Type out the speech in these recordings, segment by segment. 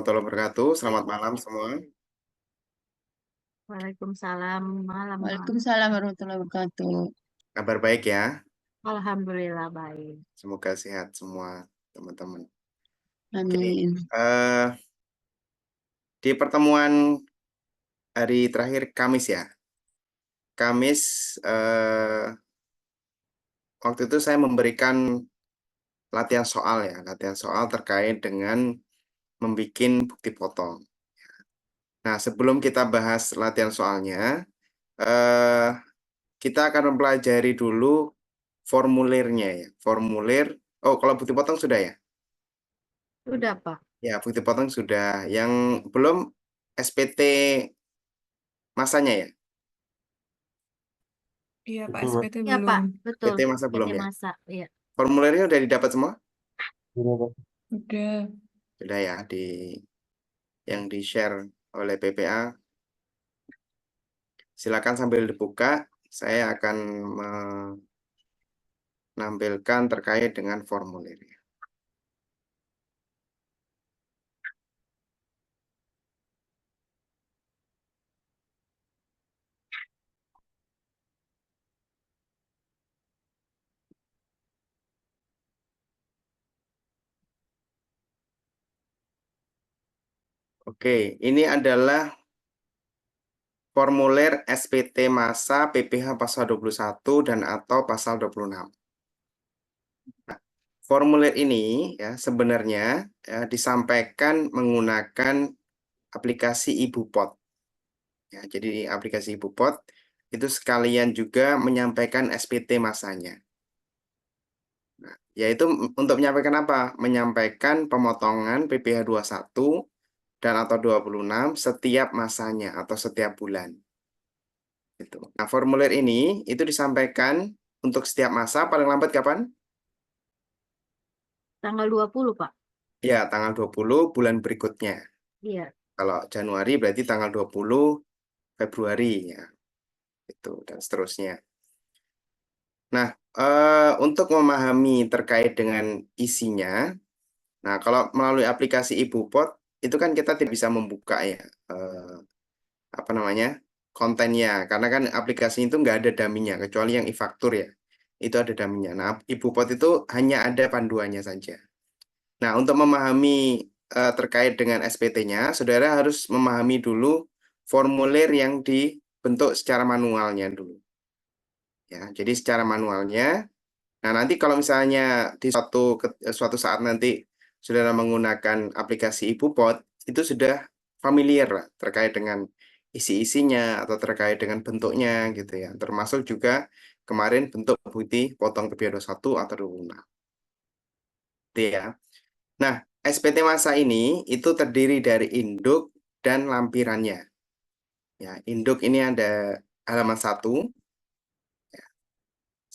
Warahmatullahi wabarakatuh. Selamat malam semua. Waalaikumsalam, malam. Waalaikumsalam warahmatullahi wabarakatuh. Kabar baik ya. Alhamdulillah baik. Semoga sehat semua teman-teman. Amin. Eh, di pertemuan hari terakhir Kamis ya. Kamis waktu itu saya memberikan latihan soal ya, latihan soal terkait dengan membuat bukti potong. Nah, sebelum kita bahas latihan soalnya, eh, kita akan mempelajari dulu formulirnya ya. Formulir. Oh, kalau bukti potong sudah ya? Sudah, Pak. Ya, bukti potong sudah. Yang belum SPT masanya ya? Iya Pak, SPT Iya, Pak. belum. Betul. SPT masa belum PT ya? masa, iya. Formulirnya udah didapat semua? Udah. Sudah ya, yang di-share oleh PPA. Silakan sambil dibuka. Saya akan menampilkan terkait dengan formulirnya. Oke, ini adalah formulir SPT masa PPH pasal 21 dan atau pasal 26. Nah, formulir ini ya sebenarnya ya, disampaikan menggunakan aplikasi IbuPot. Ya, jadi aplikasi IbuPot itu sekalian juga menyampaikan SPT masanya. Nah, yaitu untuk menyampaikan apa? Menyampaikan pemotongan PPh 21 dan atau 26 setiap masanya atau setiap bulan. Gitu. Nah, formulir ini itu disampaikan untuk setiap masa paling lambat kapan? Tanggal 20, Pak. Ya, tanggal 20 bulan berikutnya. Iya. Kalau Januari berarti tanggal 20 Februari ya. Itu dan seterusnya. Nah, untuk memahami terkait dengan isinya, nah kalau melalui aplikasi IbuPot itu kan kita tidak bisa membuka ya apa namanya kontennya karena kan aplikasi itu nggak ada dummy-nya kecuali yang e-faktur ya itu ada dummy-nya. Nah, IbuPot itu hanya ada panduannya saja. Nah, untuk memahami terkait dengan SPT-nya, saudara harus memahami dulu formulir yang dibentuk secara manualnya dulu. Ya, jadi secara manualnya. Nah, nanti kalau misalnya di suatu saat nanti saudara menggunakan aplikasi IbuPot, itu sudah familiar lah terkait dengan isi-isinya atau terkait dengan bentuknya gitu ya. Termasuk juga kemarin bentuk bukti potong PPh 21 atau 26. Gitu ya. Nah, SPT masa ini itu terdiri dari induk dan lampirannya. Ya, induk ini ada halaman 1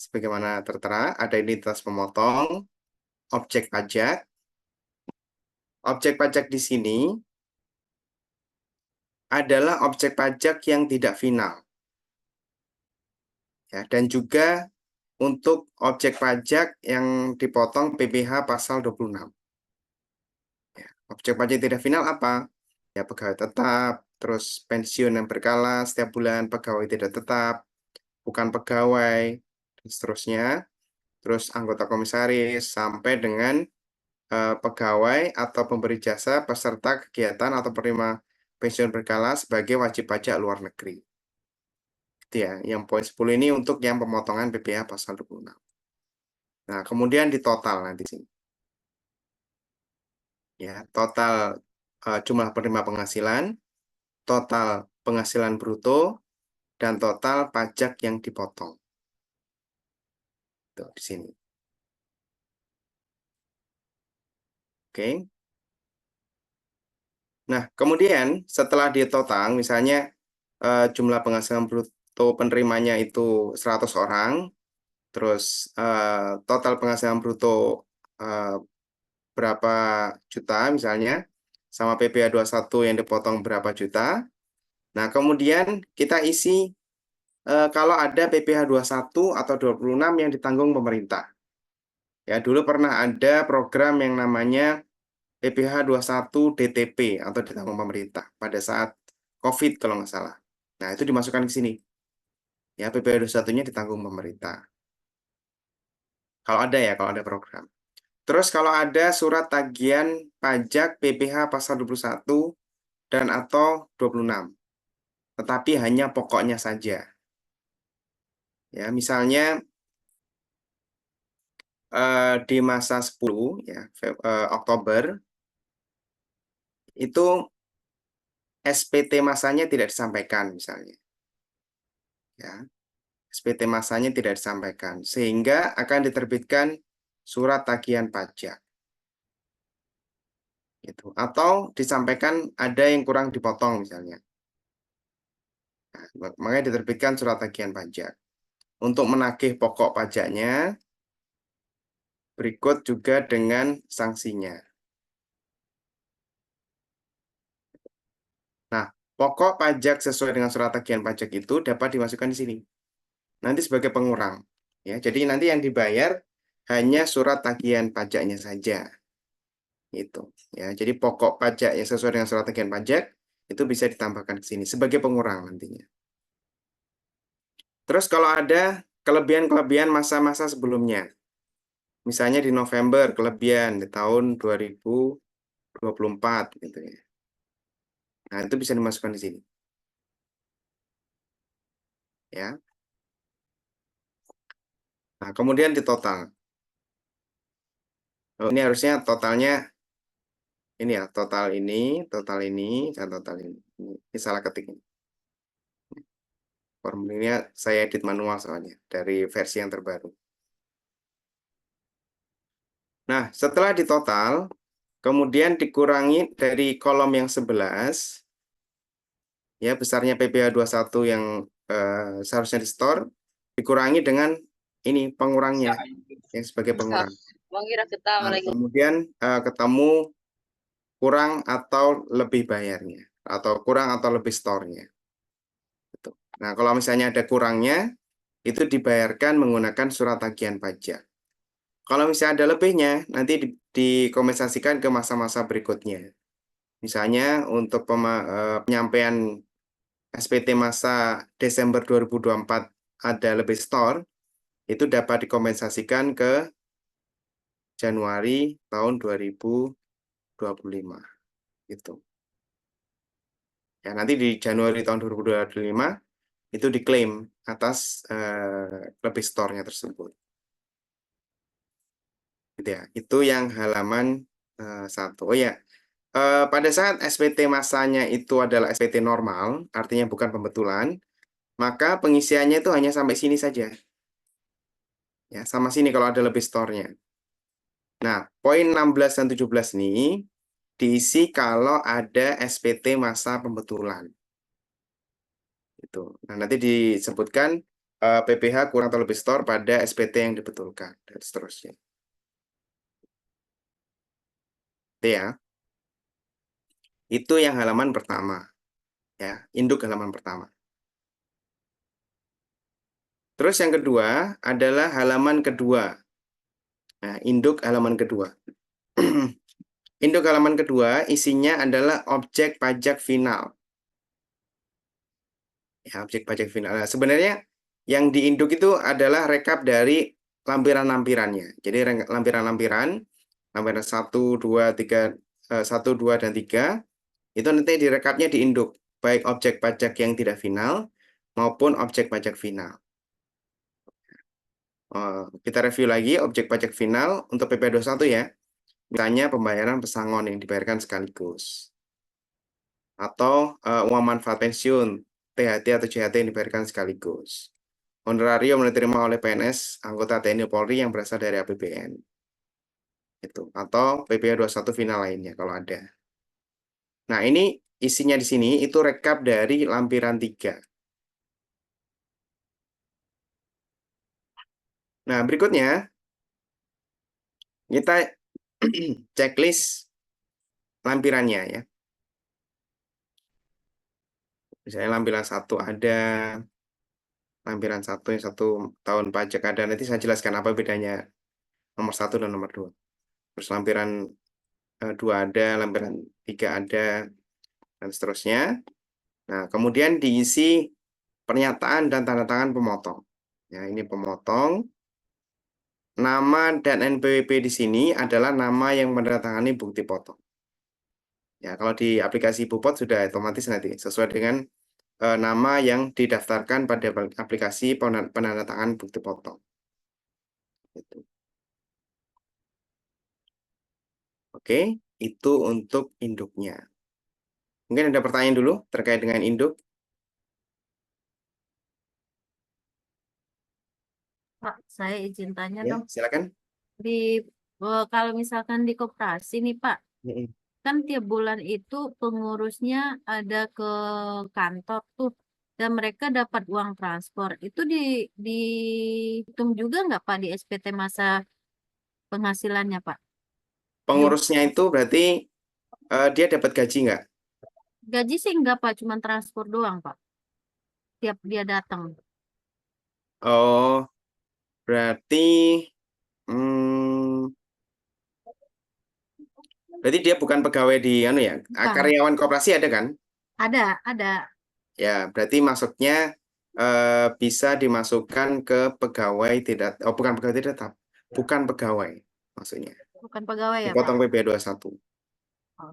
sebagaimana tertera, ada identitas pemotong, objek pajak. Objek pajak di sini adalah objek pajak yang tidak final. Ya, dan juga untuk objek pajak yang dipotong PPh pasal 26. Ya, objek pajak tidak final apa? Ya, pegawai tetap, terus pensiun yang berkala setiap bulan, pegawai tidak tetap, bukan pegawai, dan seterusnya. Terus anggota komisaris, sampai dengan pegawai atau pemberi jasa peserta kegiatan atau penerima pensiun berkala sebagai wajib pajak luar negeri. Gitu ya. Yang poin 10 ini untuk yang pemotongan PPh pasal 26. Nah, kemudian di total nanti sini. Ya, total jumlah penerima penghasilan, total penghasilan bruto, dan total pajak yang dipotong. Tuh, di sini. Oke. Nah, kemudian setelah ditotang, misalnya jumlah penghasilan bruto penerimanya itu 100 orang, terus total penghasilan bruto berapa juta misalnya, sama PPh 21 yang dipotong berapa juta. Nah, kemudian kita isi kalau ada PPh 21 atau 26 yang ditanggung pemerintah. Ya, dulu pernah ada program yang namanya PPh 21 DTP atau ditanggung pemerintah pada saat COVID kalau nggak salah. Nah, itu dimasukkan ke sini. Ya, PPh 21-nya ditanggung pemerintah. Kalau ada ya, kalau ada program. Terus kalau ada surat tagihan pajak PPh pasal 21 dan atau 26, tetapi hanya pokoknya saja. Ya, misalnya di masa 10 ya, Oktober itu SPT masanya tidak disampaikan misalnya. Ya, SPT masanya tidak disampaikan sehingga akan diterbitkan surat tagihan pajak. Gitu. Atau disampaikan ada yang kurang dipotong misalnya. Nah, makanya diterbitkan surat tagihan pajak. Untuk menagih pokok pajaknya, berikut juga dengan sanksinya. Nah, pokok pajak sesuai dengan surat tagihan pajak itu dapat dimasukkan di sini. Nanti sebagai pengurang. Ya, jadi nanti yang dibayar hanya surat tagihan pajaknya saja. Itu. Ya, jadi pokok pajak yang sesuai dengan surat tagihan pajak itu bisa ditambahkan ke sini sebagai pengurang nantinya. Terus kalau ada kelebihan-kelebihan masa-masa sebelumnya, misalnya di November kelebihan di tahun 2024 gitu ya. Nah, itu bisa dimasukkan di sini. Ya. Nah, kemudian di total. Oh, ini harusnya totalnya ini ya, total ini, dan total ini. Ini salah ketik ini. Formulanya saya edit manual soalnya dari versi yang terbaru. Nah, setelah ditotal, kemudian dikurangi dari kolom yang 11, ya besarnya PPh 21 yang seharusnya di store, dikurangi dengan ini pengurangnya, yang sebagai pengurang. Nah, kemudian ketemu kurang atau lebih bayarnya, atau kurang atau lebih store-nya. Gitu. Nah, kalau misalnya ada kurangnya, itu dibayarkan menggunakan surat tagihan pajak. Kalau misalnya ada lebihnya, nanti dikompensasikan ke masa-masa berikutnya. Misalnya untuk penyampaian SPT masa Desember 2024 ada lebih store, itu dapat dikompensasikan ke Januari tahun 2025. Gitu. Ya, nanti di Januari tahun 2025 itu diklaim atas lebih store-nya tersebut. Gitu ya. Itu yang halaman 1. Oh ya, pada saat SPT masanya itu adalah SPT normal, artinya bukan pembetulan, maka pengisiannya itu hanya sampai sini saja. Ya, sama sini kalau ada lebih store-nya. Nah, poin 16 dan 17 ini diisi kalau ada SPT masa pembetulan. Itu. Nah, nanti disebutkan PPh kurang atau lebih store pada SPT yang dibetulkan dan seterusnya. Itu ya. Itu yang halaman pertama. Ya, induk halaman pertama. Terus yang kedua adalah halaman kedua. Nah, induk halaman kedua. Induk halaman kedua isinya adalah objek pajak final. Ya, objek pajak final. Nah, sebenarnya yang diinduk itu adalah rekap dari lampiran-lampirannya. Jadi lampiran-lampiran 1, 2, 3, 1, 2, dan 3, itu nanti direkapnya diinduk, baik objek pajak yang tidak final maupun objek pajak final. Kita review lagi objek pajak final untuk PPh 21 ya. Misalnya pembayaran pesangon yang dibayarkan sekaligus. Atau uang manfaat pensiun, THT atau JHT yang dibayarkan sekaligus. Honorarium yang diterima oleh PNS anggota TNI Polri yang berasal dari APBN. Itu. Atau PPh 21 final lainnya kalau ada. Nah, ini isinya di sini itu rekap dari lampiran 3. Nah, berikutnya kita checklist lampirannya ya. Misalnya lampiran 1 ada, lampiran 1 yang 1 tahun pajak ada. Nanti saya jelaskan apa bedanya nomor 1 dan nomor 2. Terus lampiran 2 ada, lembaran 3 ada, dan seterusnya. Nah, kemudian diisi pernyataan dan tanda tangan pemotong. Ya, ini pemotong. Nama dan NPWP di sini adalah nama yang menandatangani bukti potong. Ya, kalau di aplikasi Bupot sudah otomatis nanti sesuai dengan nama yang didaftarkan pada aplikasi penandatangan bukti potong. Gitu. Oke, itu untuk induknya. Mungkin ada pertanyaan dulu terkait dengan induk. Pak, saya izin tanya Ya, dong. silakan. Kalau misalkan di koperasi nih Pak, Mm-mm. kan tiap bulan itu pengurusnya ada ke kantor tuh, dan mereka dapat uang transport. Itu dihitung juga nggak Pak di SPT masa penghasilannya Pak? Pengurusnya itu berarti dia dapat gaji nggak? Gaji sih nggak Pak, cuma transport doang Pak. Tiap dia datang. Oh, berarti hmm, berarti dia bukan pegawai di anu ya. Bukan. Karyawan koperasi ada kan? Ada. Ya, berarti masuknya bisa dimasukkan ke pegawai tidak, oh bukan pegawai tidak tetap, bukan pegawai maksudnya. Bukan pegawai ya Pak? Dipotong PP 21. Oh.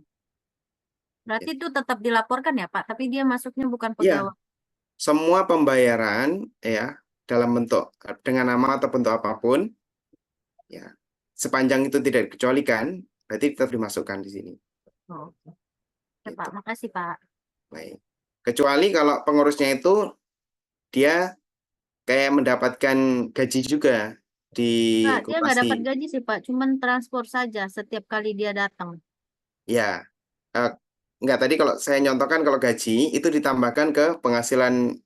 Berarti itu tetap dilaporkan ya Pak, tapi dia masuknya bukan Iya, pegawai. semua pembayaran ya dalam bentuk dengan nama atau bentuk apapun ya sepanjang itu tidak dikecualikan berarti tetap dimasukkan di sini. Oh, oke. Ya Gitu. Pak, makasih Pak. Baik. Kecuali kalau pengurusnya itu dia kayak mendapatkan gaji juga di Enggak, dia nggak dapat koperasi. gaji sih Pak, cuman transport saja setiap kali dia datang. Ya, eh, enggak tadi kalau saya nyontohkan kalau gaji itu ditambahkan ke penghasilan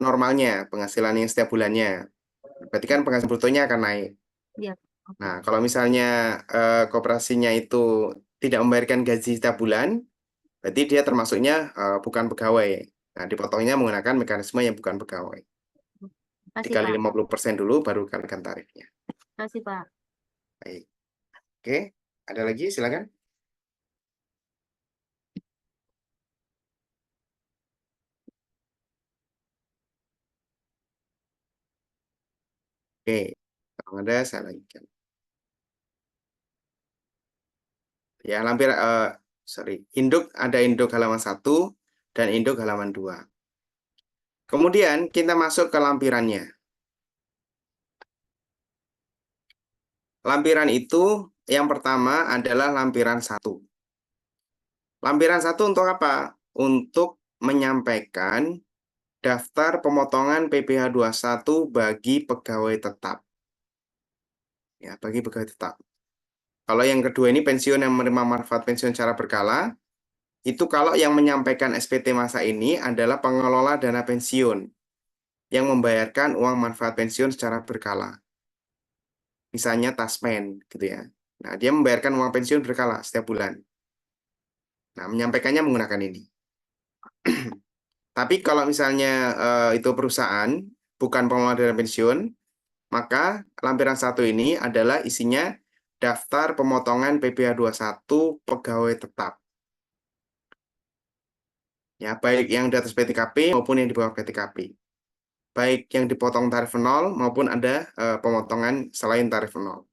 normalnya, penghasilan yang setiap bulannya. Berarti kan penghasilan brutonya akan naik. Iya, oke. Nah, kalau misalnya koperasinya itu tidak membayarkan gaji setiap bulan, berarti dia termasuknya bukan pegawai. Nah, dipotongnya menggunakan mekanisme yang bukan pegawai. Makasih Dikali Pak. 50% dulu, baru kalikan tarifnya. Makasih Pak. Baik. Oke, ada lagi? Silakan. Oke, kalau ada saya lanjutkan. Ya, induk ada induk halaman 1 dan induk halaman 2. Kemudian kita masuk ke lampirannya. Lampiran itu yang pertama adalah lampiran 1. Lampiran 1 untuk apa? Untuk menyampaikan daftar pemotongan PPh 21 bagi pegawai tetap. Ya, bagi pegawai tetap. Kalau yang kedua ini pensiun yang menerima manfaat pensiun secara berkala, itu kalau yang menyampaikan SPT masa ini adalah pengelola dana pensiun yang membayarkan uang manfaat pensiun secara berkala. Misalnya Taspen gitu ya. Nah, dia membayarkan uang pensiun berkala setiap bulan. Nah, menyampaikannya menggunakan ini. Tapi kalau misalnya itu perusahaan, bukan pengelola dana pensiun, maka lampiran 1 ini adalah isinya daftar pemotongan PPh 21 pegawai tetap. Ya, baik yang di atas PTKP maupun yang di bawah PTKP. Baik yang dipotong tarif 0 maupun ada pemotongan selain tarif 0.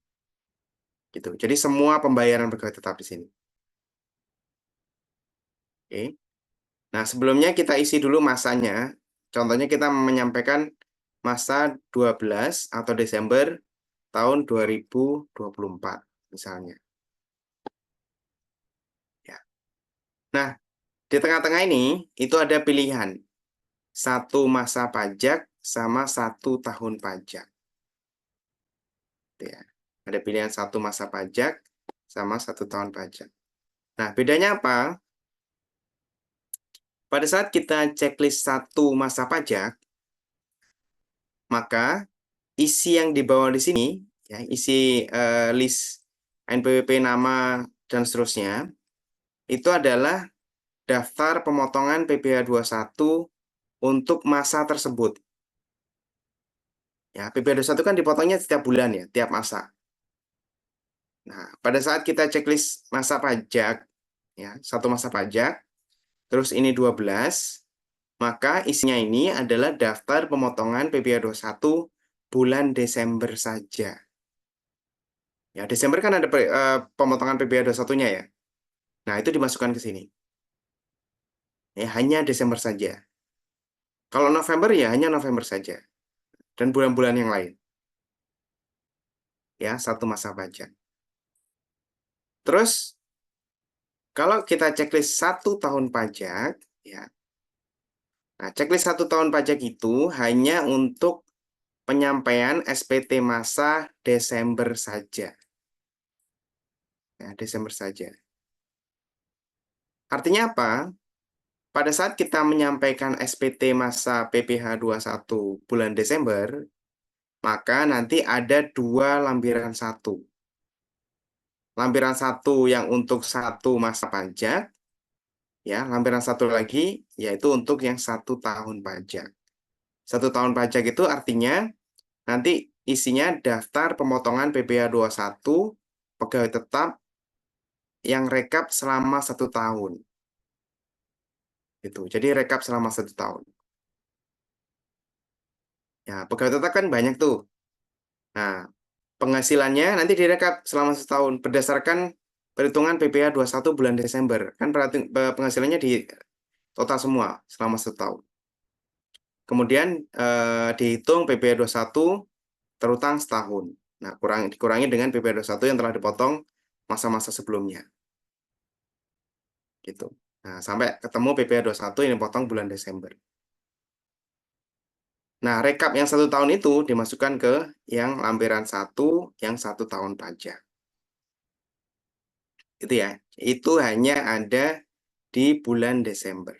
Gitu. Jadi semua pembayaran pegawai tetap di sini. Oke. Nah, sebelumnya kita isi dulu masanya. Contohnya kita menyampaikan masa 12 atau Desember tahun 2024 misalnya. Ya. Nah, di tengah-tengah ini itu ada pilihan 1 masa pajak sama 1 tahun pajak. Ya. Ada pilihan 1 masa pajak sama 1 tahun pajak. Nah, bedanya apa? Pada saat kita checklist 1 masa pajak, maka isi yang dibawa di sini, ya, isi list NPWP nama dan seterusnya, itu adalah daftar pemotongan PPh 21 untuk masa tersebut. Ya, PPh 21 kan dipotongnya setiap bulan ya, tiap masa. Nah, pada saat kita checklist masa pajak, ya, satu masa pajak, terus ini 12, maka isinya ini adalah daftar pemotongan PPh 21 bulan Desember saja. Ya, Desember kan ada pemotongan PPh 21-nya ya. Nah, itu dimasukkan ke sini. Ya, hanya Desember saja. Kalau November ya hanya November saja. Dan bulan-bulan yang lain. Ya, satu masa pajak. Terus, kalau kita checklist 1 tahun pajak, ya. Nah, checklist 1 tahun pajak itu hanya untuk penyampaian SPT masa Desember saja. Ya, Desember saja. Artinya apa? Pada saat kita menyampaikan SPT masa PPh 21 bulan Desember, maka nanti ada 2 lampiran 1. Lampiran 1 yang untuk 1 masa pajak, ya, lampiran 1 lagi yaitu untuk yang 1 tahun pajak. 1 tahun pajak itu artinya nanti isinya daftar pemotongan PPh 21 pegawai tetap yang rekap selama 1 tahun. Gitu. Jadi rekap selama 1 tahun. Ya, pegawai tetap kan banyak tuh. Nah, penghasilannya nanti direkap selama 1 tahun berdasarkan perhitungan PPh 21 bulan Desember. Kan penghasilannya di total semua selama 1 tahun. Kemudian dihitung PPh 21 terutang setahun. Nah, dikurangi dengan PPh 21 yang telah dipotong masa-masa sebelumnya. Gitu. Nah, sampai ketemu PPh 21 yang dipotong bulan Desember. Nah, rekap yang 1 tahun itu dimasukkan ke yang lampiran 1 yang 1 tahun pajak. Itu ya. Itu hanya ada di bulan Desember.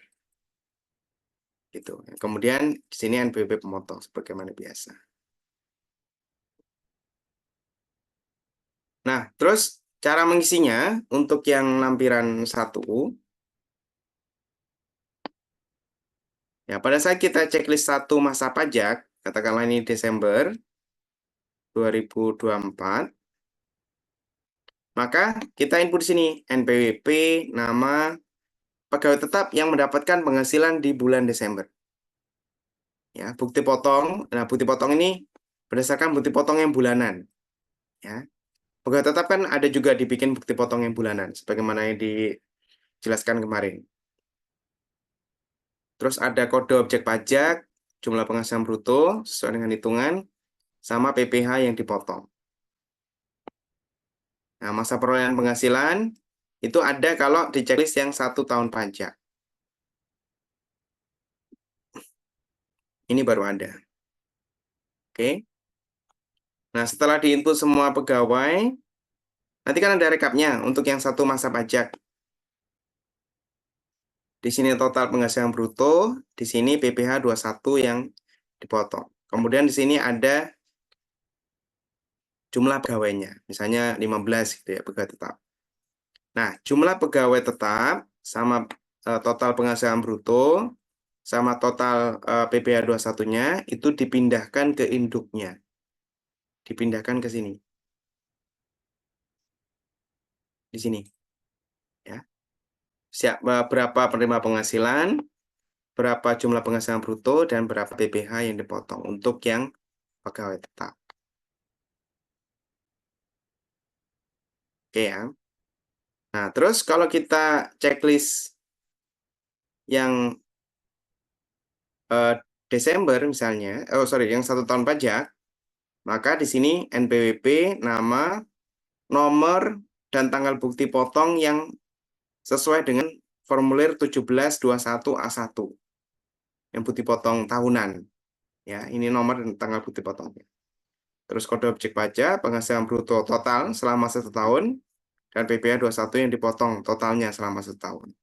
Gitu. Kemudian di sini NPWP pemotong sebagaimana biasa. Nah, terus cara mengisinya untuk yang lampiran 1, ya, pada saat kita checklist 1 masa pajak, katakanlah ini Desember 2024, maka kita input di sini NPWP, nama, pegawai tetap yang mendapatkan penghasilan di bulan Desember. Ya, bukti potong. Nah, bukti potong ini berdasarkan bukti potong yang bulanan. Ya. Pegawai tetap kan ada juga dibikin bukti potong yang bulanan, sebagaimana yang dijelaskan kemarin. Terus ada kode objek pajak, jumlah penghasilan bruto sesuai dengan hitungan, sama PPh yang dipotong. Nah, masa perolehan penghasilan itu ada kalau di checklist yang 1 tahun pajak. Ini baru ada. Oke. Nah, setelah diinput semua pegawai, nanti kan ada rekapnya untuk yang 1 masa pajak. Di sini total penghasilan bruto, di sini PPh 21 yang dipotong. Kemudian di sini ada jumlah pegawainya, misalnya 15 gitu ya, pegawai tetap. Nah, jumlah pegawai tetap sama total penghasilan bruto sama total PPh 21-nya itu dipindahkan ke induknya. Dipindahkan ke sini. Di sini. Ya. Berapa penerima penghasilan, berapa jumlah penghasilan bruto, dan berapa PPh yang dipotong untuk yang pegawai tetap. Oke ya. Nah, terus kalau kita checklist yang Desember misalnya, yang 1 tahun pajak, maka di sini NPWP, nama, nomor, dan tanggal bukti potong yang sesuai dengan formulir 1721A1 yang bukti potong tahunan. Ya, ini nomor dan tanggal bukti potongnya. Terus kode objek pajak, penghasilan bruto total selama 1 tahun, dan PPh 21 yang dipotong totalnya selama 1 tahun.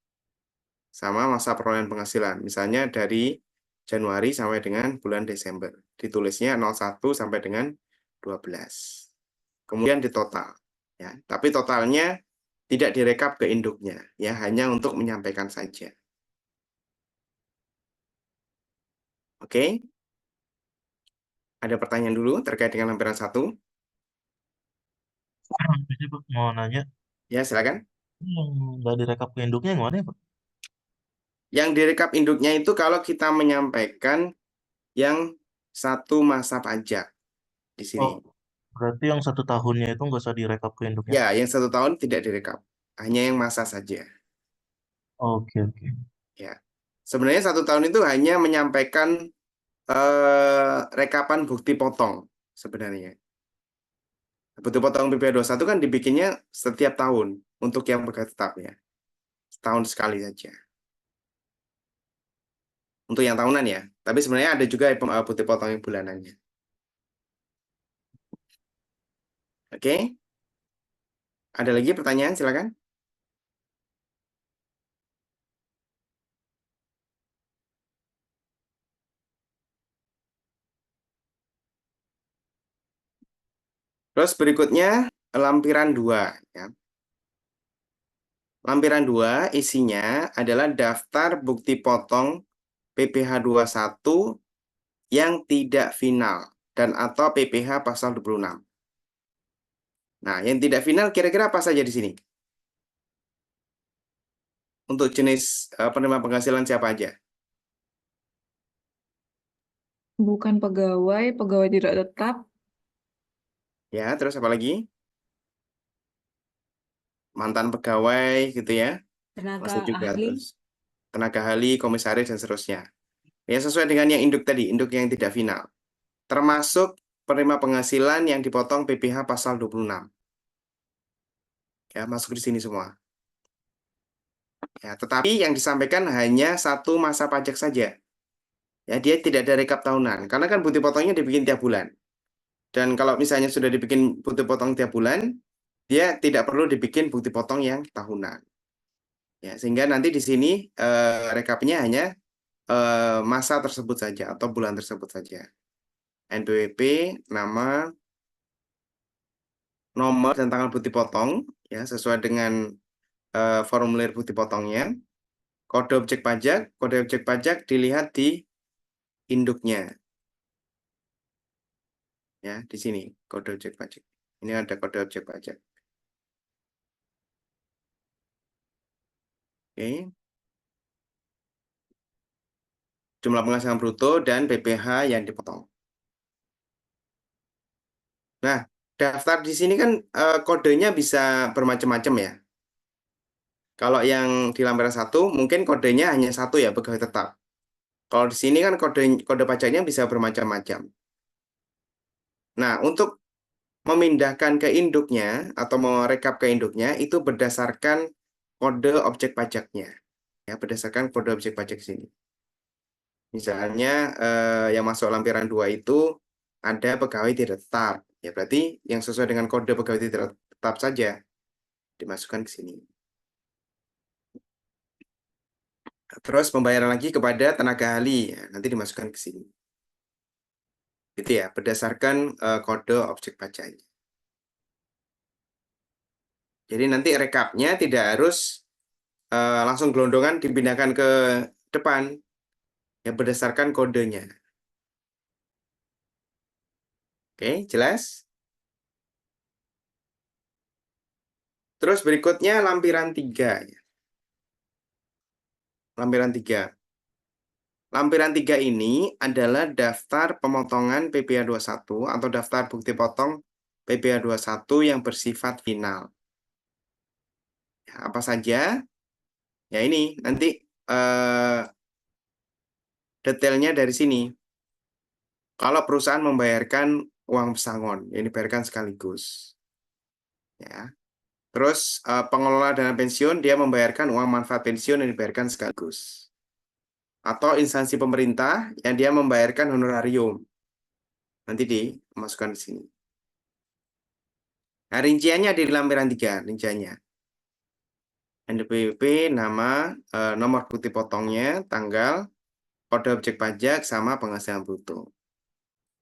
Sama masa perolehan penghasilan, misalnya dari Januari sampai dengan bulan Desember. Ditulisnya 01 sampai dengan 12. Kemudian ditotal. Ya, tapi totalnya tidak direkap ke induknya, ya, hanya untuk menyampaikan saja. Oke? Ada pertanyaan dulu terkait dengan lampiran 1? Jadi Pak, mau nanya, Ya, silakan. yang nggak direkap ke induknya yang mana ya Pak? Yang direkap induknya itu kalau kita menyampaikan yang satu masa pajak di sini. Oh, berarti yang 1 tahunnya itu nggak usah direkap ke induknya. Ya, yang 1 tahun tidak direkap, hanya yang masa saja. Oke, oke. Ya, sebenarnya 1 tahun itu hanya menyampaikan rekapan bukti potong sebenarnya. Bukti potong PPh 21 kan dibikinnya setiap tahun untuk yang pegawai tetap ya, setahun sekali saja. Untuk yang tahunan ya, tapi sebenarnya ada juga bukti potong yang bulanannya. Oke, ada lagi pertanyaan? Silakan. Terus berikutnya lampiran 2 ya. Lampiran 2 isinya adalah daftar bukti potong PPh 21 yang tidak final dan atau PPh pasal 26. Nah, yang tidak final kira-kira apa saja di sini? Untuk jenis penerima penghasilan siapa aja? Bukan pegawai, pegawai tidak tetap, Ya, terus apa lagi? Mantan pegawai gitu ya. tenaga Masih juga ahli, terus tenaga ahli, komisaris dan seterusnya. Ya, sesuai dengan yang induk tadi, induk yang tidak final. Termasuk penerima penghasilan yang dipotong PPh pasal 26. Ya, masuk di sini semua. Ya, tetapi yang disampaikan hanya satu masa pajak saja. Ya, dia tidak ada rekap tahunan. Karena kan bukti potongnya dibikin tiap bulan. Dan kalau misalnya sudah dibikin bukti potong tiap bulan, dia tidak perlu dibikin bukti potong yang tahunan. Ya, sehingga nanti di sini rekapnya hanya masa tersebut saja atau bulan tersebut saja. NPWP, nama, nomor dan tanggal bukti potong ya sesuai dengan formulir bukti potongnya. Kode objek pajak dilihat di induknya. Ya, di sini kode objek pajak. Ini ada kode objek pajak. Oke. Jumlah penghasilan bruto dan PPh yang dipotong. Nah, daftar di sini kan kodenya bisa bermacam-macam ya. Kalau yang di lampiran 1 mungkin kodenya hanya 1 ya, pegawai tetap. Kalau di sini kan kode pajaknya bisa bermacam-macam. Nah, untuk memindahkan ke induknya atau merekap ke induknya itu berdasarkan kode objek pajaknya. Ya, berdasarkan kode objek pajak sini. Misalnya yang masuk lampiran 2 itu ada pegawai tidak tetap. Ya, berarti yang sesuai dengan kode pegawai tidak tetap saja dimasukkan ke sini. Terus pembayaran lagi kepada tenaga ahli, ya, nanti dimasukkan ke sini. Itu ya, berdasarkan kode objek pajaknya. Jadi nanti rekapnya tidak harus langsung gelondongan dipindahkan ke depan, ya berdasarkan kodenya. Oke, jelas? Terus berikutnya lampiran 3. Ya. Lampiran 3. Lampiran 3 ini adalah daftar pemotongan PPh 21 atau daftar bukti potong PPh 21 yang bersifat final. Ya, apa saja? Ya ini nanti detailnya dari sini. Kalau perusahaan membayarkan uang pesangon, yang dibayarkan sekaligus. Ya. Terus pengelola dana pensiun, dia membayarkan uang manfaat pensiun yang dibayarkan sekaligus. Atau instansi pemerintah yang dia membayarkan honorarium. Nanti dimasukkan di sini. Nah, rinciannya di lampiran 3, rinciannya. NPWP, nama, nomor bukti potongnya, tanggal, kode objek pajak, sama penghasilan bruto.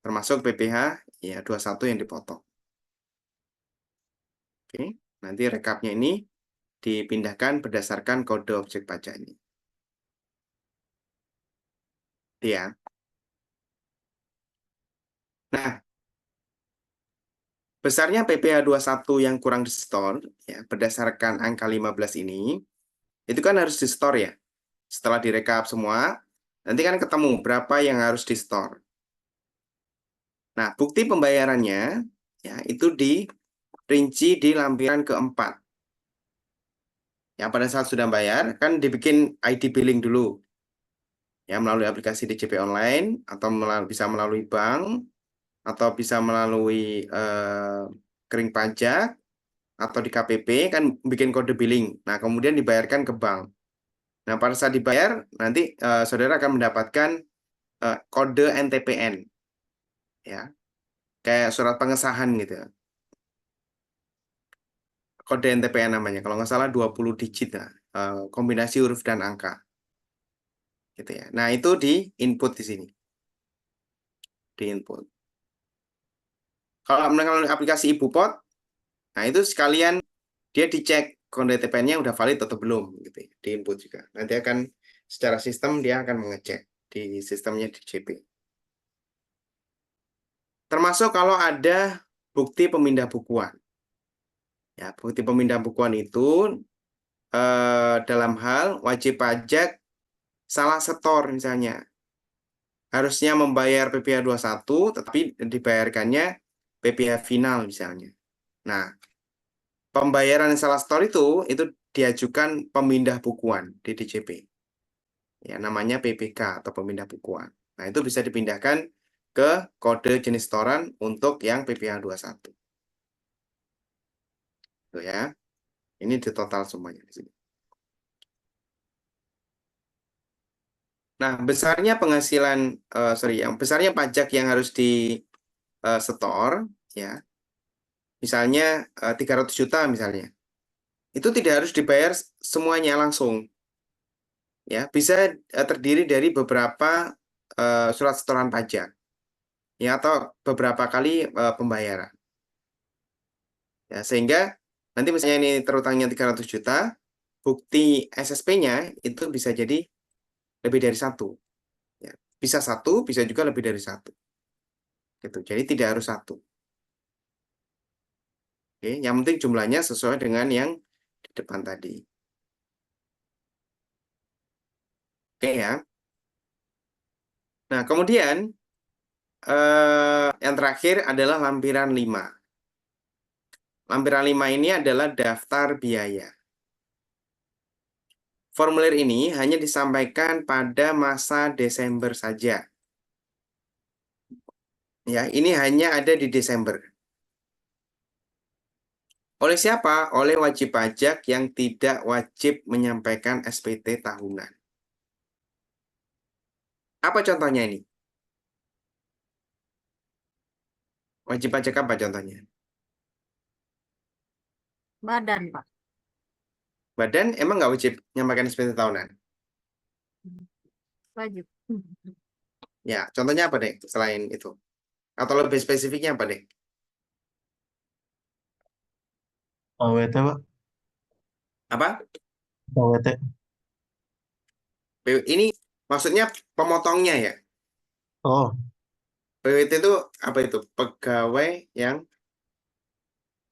Termasuk PPh ya 21 yang dipotong. Oke, nanti rekapnya ini dipindahkan berdasarkan kode objek pajak ini. Ya. Nah, besarnya PPh 21 yang kurang disetor ya berdasarkan angka 15 ini itu kan harus disetor ya. Setelah direkap semua, nanti kan ketemu berapa yang harus disetor. Nah, bukti pembayarannya ya itu dirinci di lampiran keempat. Ya, pada saat sudah bayar kan dibikin ID billing dulu. Ya, melalui aplikasi DJP online atau bisa melalui bank atau bisa melalui kering pajak atau di KPP kan bikin kode billing. Nah, kemudian dibayarkan ke bank. Nah, pada saat dibayar nanti saudara akan mendapatkan kode NTPN. Ya. Kayak surat pengesahan gitu. Kode NTPN namanya. Kalau nggak salah 20 digit lah. Kombinasi huruf dan angka. Gitu ya. Nah, itu di input di sini. Di input. Kalau menggunakan aplikasi IbuPot, nah itu sekalian dia dicek kode NTPN-nya udah valid atau belum gitu ya. Di input juga. Nanti akan secara sistem dia akan mengecek di sistemnya DJP. Termasuk kalau ada bukti pemindah bukuan. Ya, bukti pemindah bukuan itu dalam hal wajib pajak salah setor misalnya. Harusnya membayar PPh 21 tetapi dibayarkannya PPh final misalnya. Nah, pembayaran yang salah setor itu diajukan pemindah bukuan di DJP. Ya, namanya PPK atau pemindah bukuan. Nah, itu bisa dipindahkan ke kode jenis setoran untuk yang PPh 21. Tuh ya. Ini di total semuanya di sini. Nah, besarnya penghasilan besarnya pajak yang harus disetor ya. Misalnya 300 juta misalnya. Itu tidak harus dibayar semuanya langsung. Ya, bisa terdiri dari beberapa surat setoran pajak. Ya, atau beberapa kali pembayaran. Ya, sehingga nanti misalnya ini terutangnya 300 juta, bukti SSP-nya itu bisa jadi lebih dari satu. Ya, bisa satu, bisa juga lebih dari satu. Gitu. Jadi tidak harus satu. Oke, yang penting jumlahnya sesuai dengan yang di depan tadi. Oke ya. Nah, kemudian yang terakhir adalah lampiran 5. Lampiran 5 ini adalah daftar biaya. Formulir ini hanya disampaikan pada masa Desember saja. Ya, ini hanya ada di Desember. Oleh siapa? Oleh wajib pajak yang tidak wajib menyampaikan SPT tahunan. Apa contohnya ini? Wajib pajak apa contohnya? Badan, Pak. Badan emang nggak wajib menyampaikan SPT tahunan? Wajib. Ya, contohnya apa deh selain itu? Atau lebih spesifiknya apa deh? AWT, Pak. Apa? AWT. Ini maksudnya pemotongnya ya? Oh, PWT itu apa itu? Pegawai yang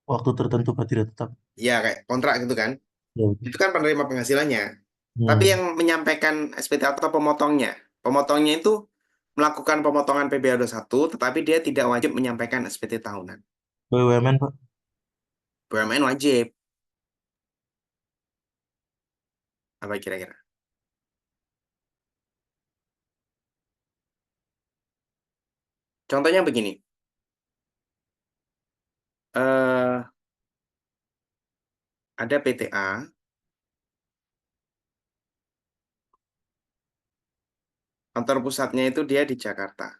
waktu tertentu Pak tidak tetap. ya kayak kontrak gitu kan? Ya. Itu kan penerima penghasilannya. Tapi Hmm. yang menyampaikan SPT atau pemotongnya. Pemotongnya itu melakukan pemotongan PPh 21 tetapi dia tidak wajib menyampaikan SPT tahunan. BUMN, Pak. BUMN wajib. Apa kira-kira? Contohnya begini. Ada PTA. Kantor pusatnya itu dia di Jakarta.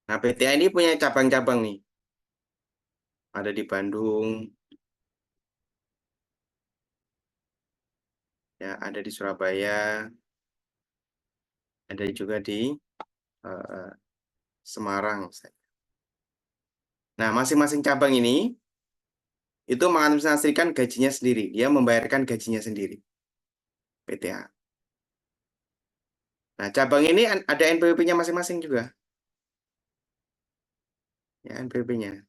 Nah, PTA ini punya cabang-cabang nih. Ada di Bandung, ya, ada di Surabaya, ada juga di Semarang. Nah, masing-masing cabang ini itu mengadministrasikan gajinya sendiri. Dia membayarkan gajinya sendiri. PTA. Nah, cabang ini ada NPWP-nya masing-masing juga. ya NPWP-nya.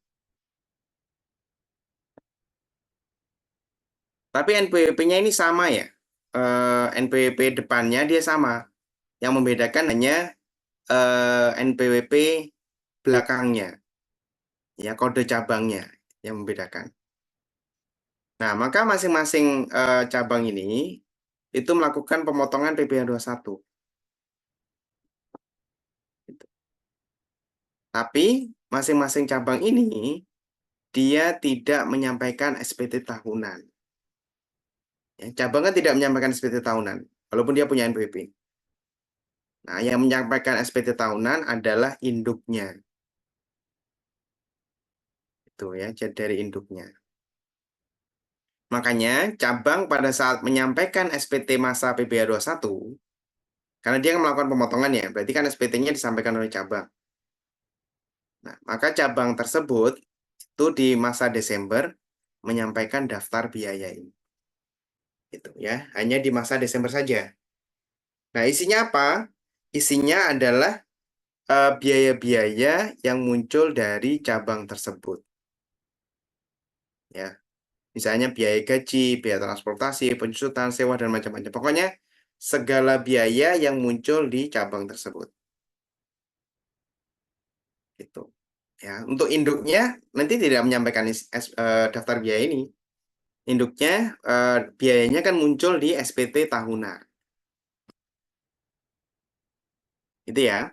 Tapi NPWP-nya ini sama ya. NPWP depannya dia sama. Yang membedakan hanya NPWP belakangnya, ya kode cabangnya yang membedakan. Nah, maka masing-masing cabang ini itu melakukan pemotongan PPh 21. Gitu. Tapi masing-masing cabang ini dia tidak menyampaikan SPT tahunan. Ya, cabang kan tidak menyampaikan SPT tahunan, walaupun dia punya NPWP. Nah, yang menyampaikan SPT tahunan adalah induknya. Itu ya, dari induknya. Makanya cabang pada saat menyampaikan SPT masa PPh 21, karena dia melakukan pemotongan ya, berarti kan SPT-nya disampaikan oleh cabang. Nah, maka cabang tersebut itu di masa Desember menyampaikan daftar biaya ini. Itu ya, hanya di masa Desember saja. Nah, isinya apa? Isinya adalah biaya-biaya yang muncul dari cabang tersebut. Ya, misalnya biaya gaji, biaya transportasi, penyusutan, sewa, dan macam-macam. Pokoknya segala biaya yang muncul di cabang tersebut. Gitu. Ya, untuk induknya nanti tidak menyampaikan daftar biaya ini. Induknya biayanya kan muncul di SPT tahunan. Itu ya.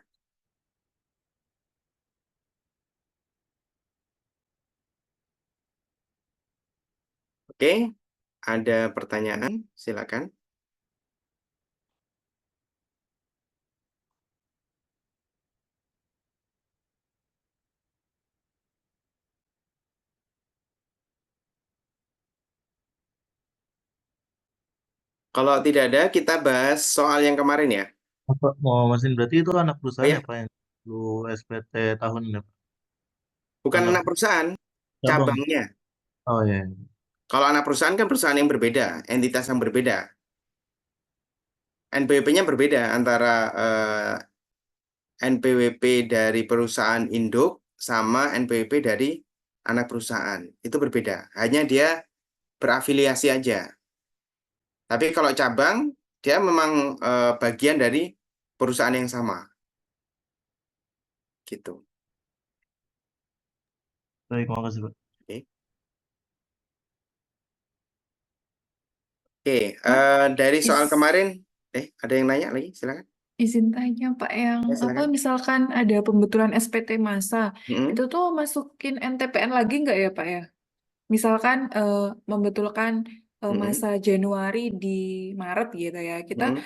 Oke, ada pertanyaan? Silakan. Kalau tidak ada, kita bahas soal yang kemarin ya. Apa mau Masin berarti itu anak Oh perusahaan ya ya, Pak yang perlu SPT tahun ya Pak? bukan Anak anak perusahaan, cabang. cabangnya. Oh ya. Kalau anak perusahaan kan perusahaan yang berbeda, entitas yang berbeda. NPWP-nya berbeda antara NPWP dari perusahaan induk sama NPWP dari anak perusahaan. Itu berbeda. Hanya dia berafiliasi aja. Tapi kalau cabang, dia memang bagian dari perusahaan yang sama. Gitu. Baik, makasih Pak. Oke. Oke, dari soal Is- kemarin, ada yang nanya lagi? Silakan. izin tanya Pak, yang Ya, apa silakan. misalkan ada pembetulan SPT masa, Mm-mm, itu tuh masukin NTPN lagi nggak ya Pak ya? Misalkan membetulkan mm-mm, masa Januari di Maret gitu ya, kita mm-mm.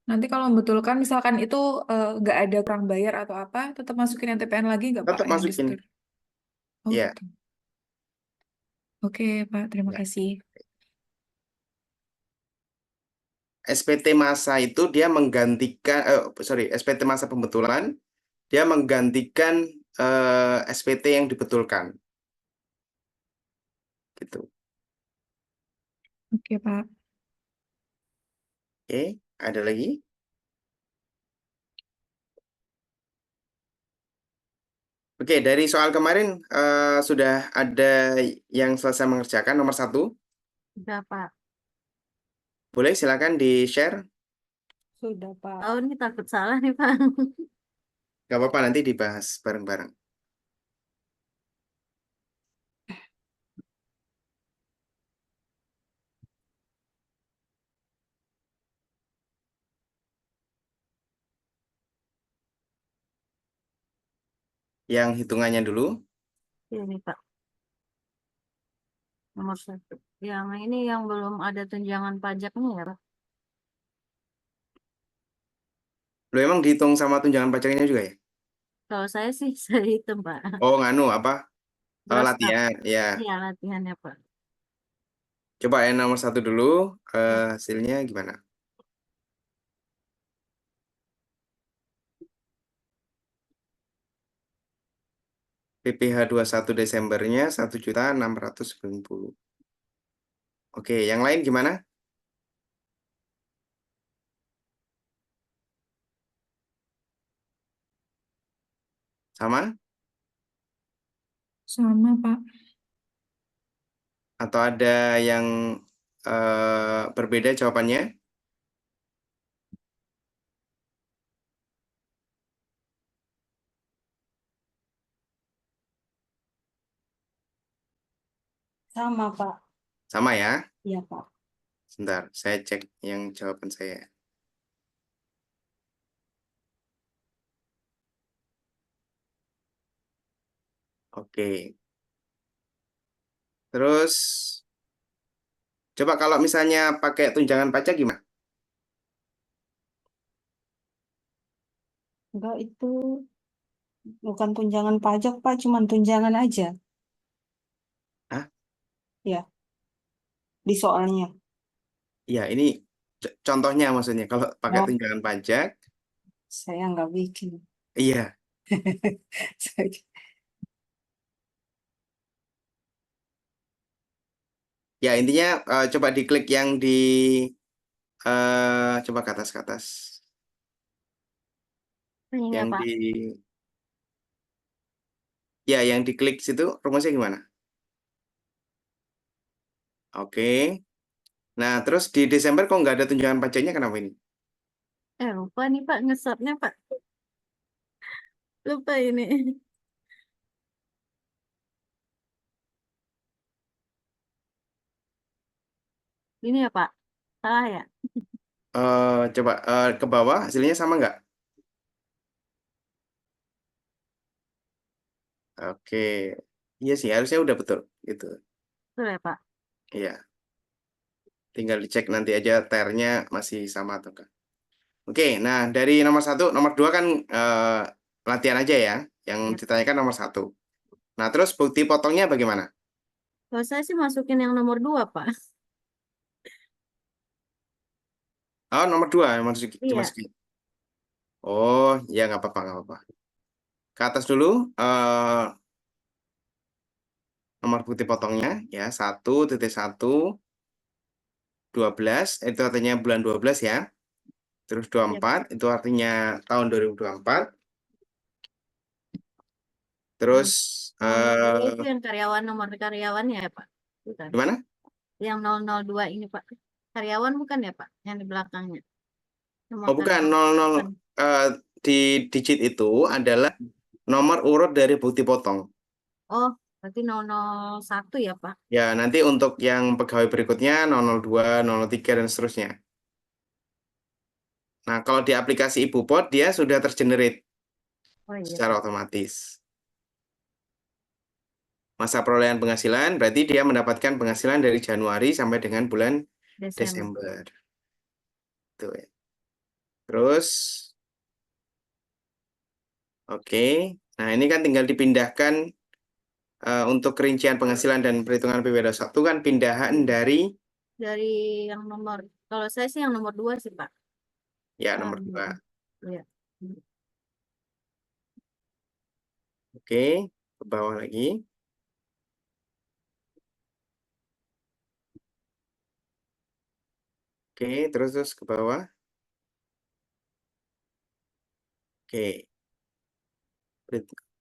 nanti kalau membetulkan misalkan itu nggak ada kurang bayar atau apa, tetap masukin NTPN lagi nggak Pak Tetap yang masukin. disetor? Oh Ya, gitu. Oke Pak, terima ya. kasih. SPT masa itu dia menggantikan, SPT masa pembetulan, dia menggantikan SPT yang dibetulkan. Gitu. Oke Pak. Oke, ada lagi? Oke, dari soal kemarin sudah ada yang selesai mengerjakan nomor 1. Sudah, Pak. Boleh silakan di-share. Sudah Pak. Oh, ini takut salah nih, Pak. Gak apa-apa, nanti dibahas bareng-bareng. Yang hitungannya dulu. Ini, Pak. Nomor 1. Yang ini yang belum ada tunjangan pajaknya ya, Pak. Lo emang dihitung sama tunjangan pajaknya juga ya? Kalau saya sih, saya hitung, Pak. Oh, nganu apa? Gross up. Latihan, ya. Iya, latihannya, Pak. Coba yang nomor 1 dulu, Ya. hasilnya gimana? PPh 21 Desembernya 1.690. Oke, yang lain gimana? Sama? Sama, Pak. Atau ada yang berbeda jawabannya? Sama, Pak. Sama ya? Iya, Pak. Sebentar, saya cek yang jawaban saya. Oke. Terus, coba kalau misalnya pakai tunjangan pajak gimana? Enggak, itu bukan tunjangan pajak, Pak. Cuman tunjangan aja. Hah? Ya, di soalnya. Ya, ini contohnya maksudnya. Kalau pakai Oh, tunjangan pajak, saya nggak bikin. iya. Saya- Ya, intinya coba diklik yang di, coba ke atas, ke atas. Ini ya, Yang Pak. di, ya, yang diklik situ rumusnya gimana? Oke. Nah, terus di Desember kok nggak ada tunjangan pajaknya, kenapa ini? Lupa nih, Pak, ngesotnya, Pak. Lupa ini. Ini ya, Pak. Salah ya? Coba ke bawah, hasilnya sama nggak? Oke. Iya sih, harusnya udah betul. Gitu. Betul ya, Pak? Iya. Tinggal dicek nanti aja ternya masih sama atau enggak. Oke, nah dari nomor 1, nomor 2 kan latihan aja ya. Yang Ya. ditanyakan nomor 1. Nah, terus bukti potongnya bagaimana? Kalau saya sih masukin yang nomor 2, Pak. Oh, nomor 2 yang Iya. dimasukin. Oh, ya nggak apa-apa, nggak apa-apa. Ke atas dulu, nomor bukti potongnya ya 1.1, 12 itu artinya bulan 12 ya. Terus Iya. 24 itu artinya tahun 2024. Yang Terus 002 eh itu yang karyawan, nomor karyawannya ya, Pak? Bukan. gimana? Yang 002 ini, Pak. Karyawan bukan ya, Pak? Yang di belakangnya. Nomor Oh, bukan karyawan. 00, Bukan. di digit itu adalah nomor urut dari bukti potong. Oh, berarti 001 ya, Pak? Ya, nanti untuk yang pegawai berikutnya 002, 003 dan seterusnya. Nah, kalau di aplikasi IbuPot dia sudah tergenerate Oh iya, secara Pak. otomatis. Masa perolehan penghasilan berarti dia mendapatkan penghasilan dari Januari sampai dengan bulan Desember. Desember. Tuh ya. Terus, oke. Nah, ini kan tinggal dipindahkan untuk kerincian penghasilan dan perhitungan PPWD1 kan pindahan dari Dari yang nomor, kalau saya sih yang nomor 2 sih, Pak. ya nomor 2. Iya. Oke, ke bawah lagi. Oke, terus ke bawah. Oke.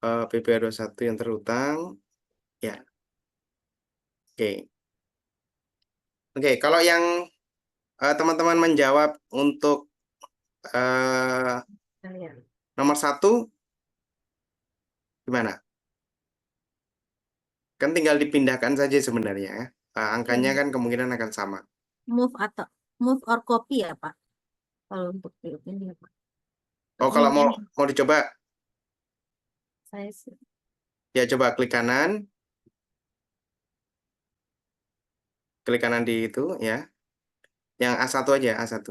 PPWD1 yang terutang. Ya, oke. Oke, kalau yang teman-teman menjawab untuk Iya. nomor 1 gimana? Kan tinggal dipindahkan saja sebenarnya. Angkanya Iya. kan kemungkinan akan sama. Move atau move or copy ya, Pak? Kalau untuk ini ya, Pak. Oh, Atau kalau move mau dicoba, saya sih. ya coba klik kanan. Klik kanan di itu ya. Yang A1 aja, A1.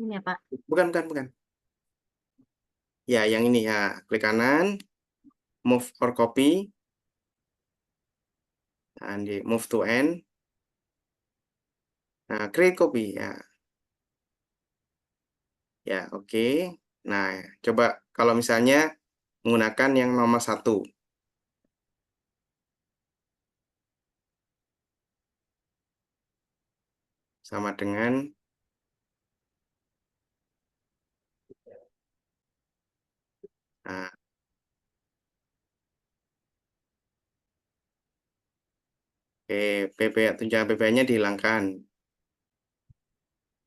Ini ya, Pak. Bukan, bukan, bukan. Ya, yang ini ya. Klik kanan, move or copy. Nah, di move to end. Nah, create copy ya. Ya, oke. Nah, coba kalau misalnya menggunakan yang nomor 1. Sama dengan nah, Oke, tunjangan PPh-nya dihilangkan.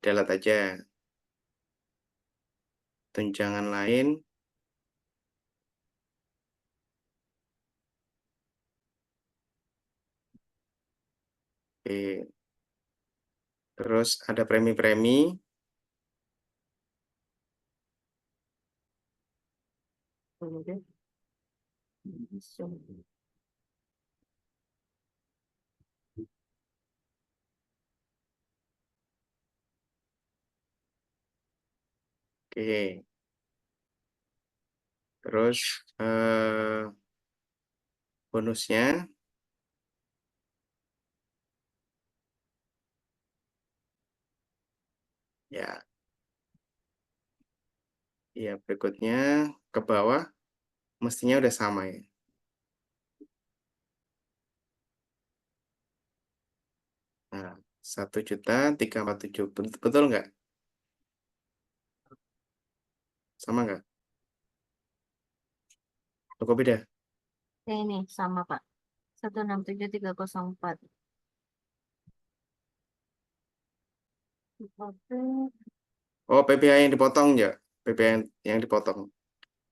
Delete aja. Tunjangan lain. Oke. Terus ada premi-premi. Oke. Terus bonusnya. Ya. Ya, berikutnya ke bawah mestinya udah sama ya. Nah, 1.347 betul nggak? Sama nggak? Kok beda? Ini sama Pak. 167.304. Oke. Oh, PPh yang dipotong ya? PPh yang dipotong.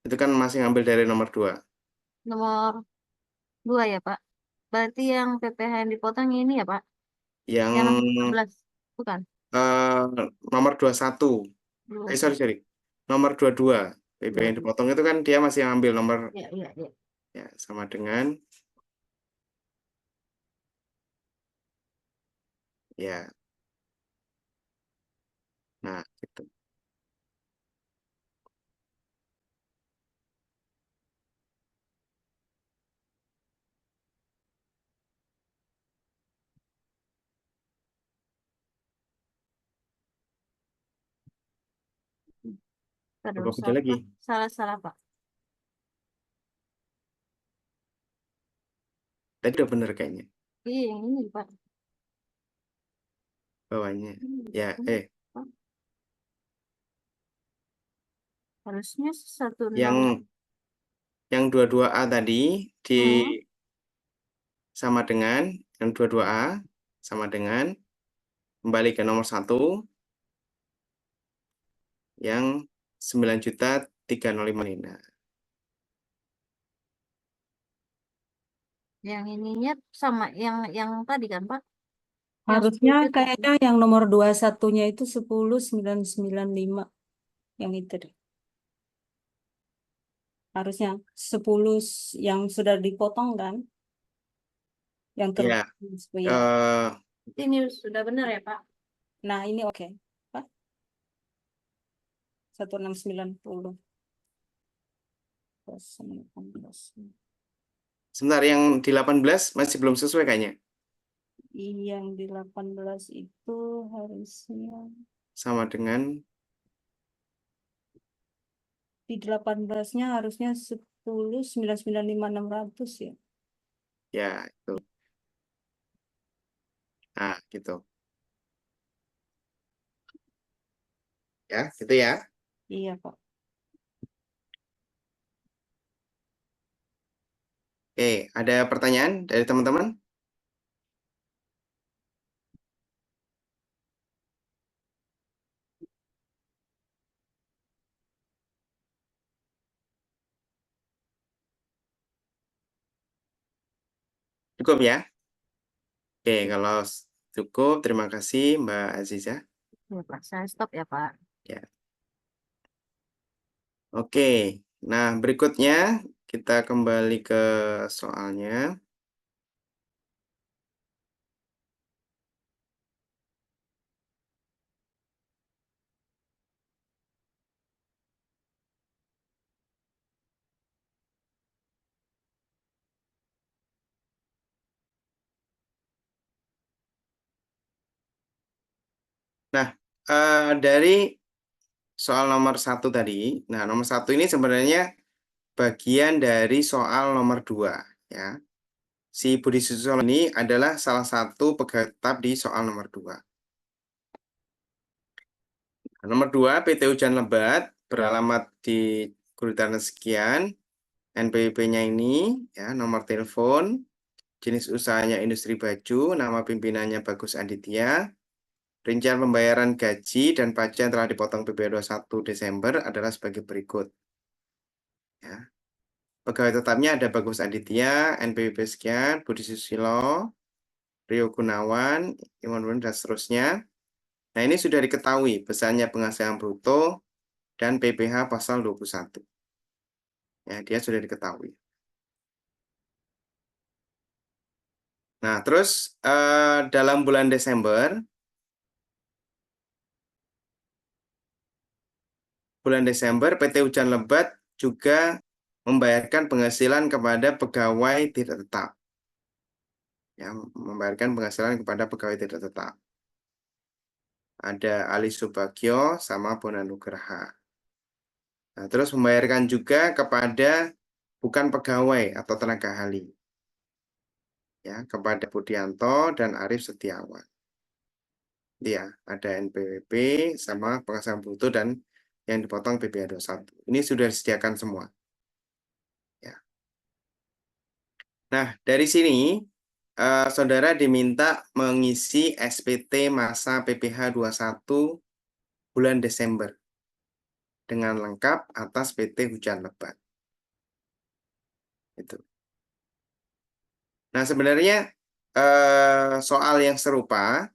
Itu kan masih ngambil dari nomor 2. Nomor 2 ya Pak. Berarti yang PPh yang dipotong ini ya Pak. Yang Yang nomor 14. Bukan. Nomor 21. Sorry. Nomor 22. PPh yang 22. dipotong itu kan dia masih ngambil nomor Ya. ya, sama dengan ya. Nah, gitu. Terus Beda lagi. Salah Pak. Tadi udah bener kayaknya. Iya yang ini Pak. Bawahnya. Ya, Pak. Harusnya 16. Yang 22A tadi Hmm. sama dengan yang 22A sama dengan kembali ke nomor 1 yang 9.305 ini. Nah, Yang ininya sama yang tadi kan Pak? Yang Harusnya 10 juta. kayaknya yang nomor 21-nya itu 10.995. Yang itu deh. Harusnya 10 yang sudah dipotong kan? Yang ya, tertulis. Ya. Ini sudah benar ya Pak? Nah, ini oke. Pak. 1690. Plus 18. sebentar yang di 18 masih belum sesuai kayaknya. Yang di 18 itu harusnya Sama dengan di 18-nya harusnya 10.995.600 ya. ya itu. Nah, gitu. Ya, gitu ya. Iya, Pak. Oke, ada pertanyaan dari teman-teman? Cukup ya? Oke, kalau cukup, terima kasih Mbak Aziza. Ya Pak, saya stop ya Pak. Ya. Oke, nah berikutnya kita kembali ke soalnya. Nah, dari soal nomor 1 tadi, nah nomor 1 ini sebenarnya bagian dari soal nomor 2 ya. Si Budi Susilo ini adalah salah satu pegawai tetap di soal nomor 2. Nomor 2, PT Hujan Lebat beralamat di Guru Taruna sekian, NPWP-nya ini, ya, nomor telepon jenis usahanya industri baju, nama pimpinannya Bagus Aditya, rincian pembayaran gaji dan pajak yang telah dipotong PPh 21 Desember adalah sebagai berikut. Ya. Pegawai tetapnya ada Bagus Aditya, NPWP sekian, Budi Susilo, Rio Gunawan, Iwan dan seterusnya. Nah, ini sudah diketahui besarnya penghasilan bruto dan PPh pasal 21. Ya, dia sudah diketahui. Nah, terus dalam bulan Desember PT Hujan Lebat juga membayarkan penghasilan kepada pegawai tidak tetap. Ya, membayarkan penghasilan kepada pegawai tidak tetap. Ada Ali Subagio sama Bonanugraha. Nah, terus membayarkan juga kepada bukan pegawai atau tenaga ahli. Ya, kepada Budianto dan Arif Setiawan. Ya, ada NPWP sama penghasilan bruto dan yang dipotong PPh 21. Ini sudah disediakan semua. Ya. Nah, dari sini saudara diminta mengisi SPT masa PPh 21 bulan Desember dengan lengkap atas PT Hujan Lebat. Itu. Nah, sebenarnya soal yang serupa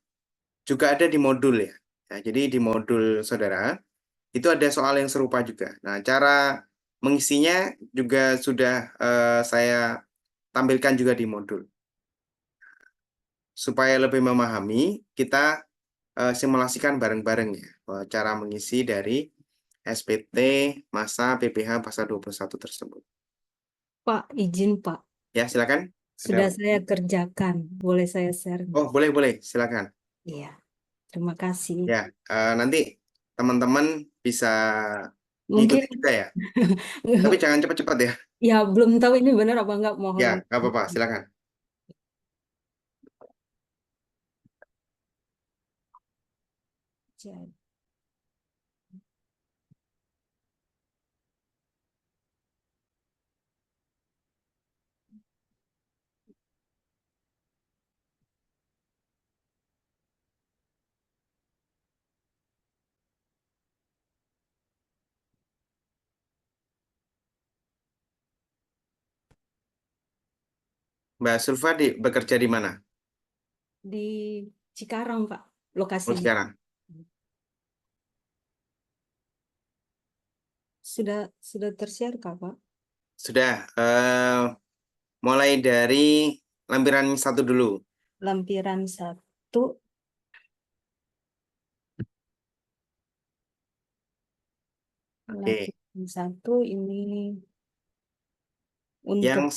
juga ada di modul ya. Nah, jadi di modul saudara itu ada soal yang serupa juga. Nah, cara mengisinya juga sudah saya tampilkan juga di modul. Supaya lebih memahami, kita simulasikan bareng-bareng ya cara mengisi dari SPT masa PPh pasal 21 tersebut. Pak, izin Pak. Ya, silakan. Sudah Ada- saya kerjakan. Boleh saya share? Oh, boleh, silakan. Iya. Terima kasih. Ya, nanti teman-teman bisa Mungkin ikuti juga ya. Tapi jangan cepat-cepat ya. ya belum tahu ini benar apa enggak, mohon. Ya, nggak apa-apa, silakan. Jadi, Mbak Sulfa bekerja di mana? di Cikarang, Pak, Oh, lokasinya. sekarang. Sudah tershare Kak, Pak? Sudah. Mulai dari lampiran 1 dulu. Lampiran 1. Oke. Lampiran 1 ini Yang untuk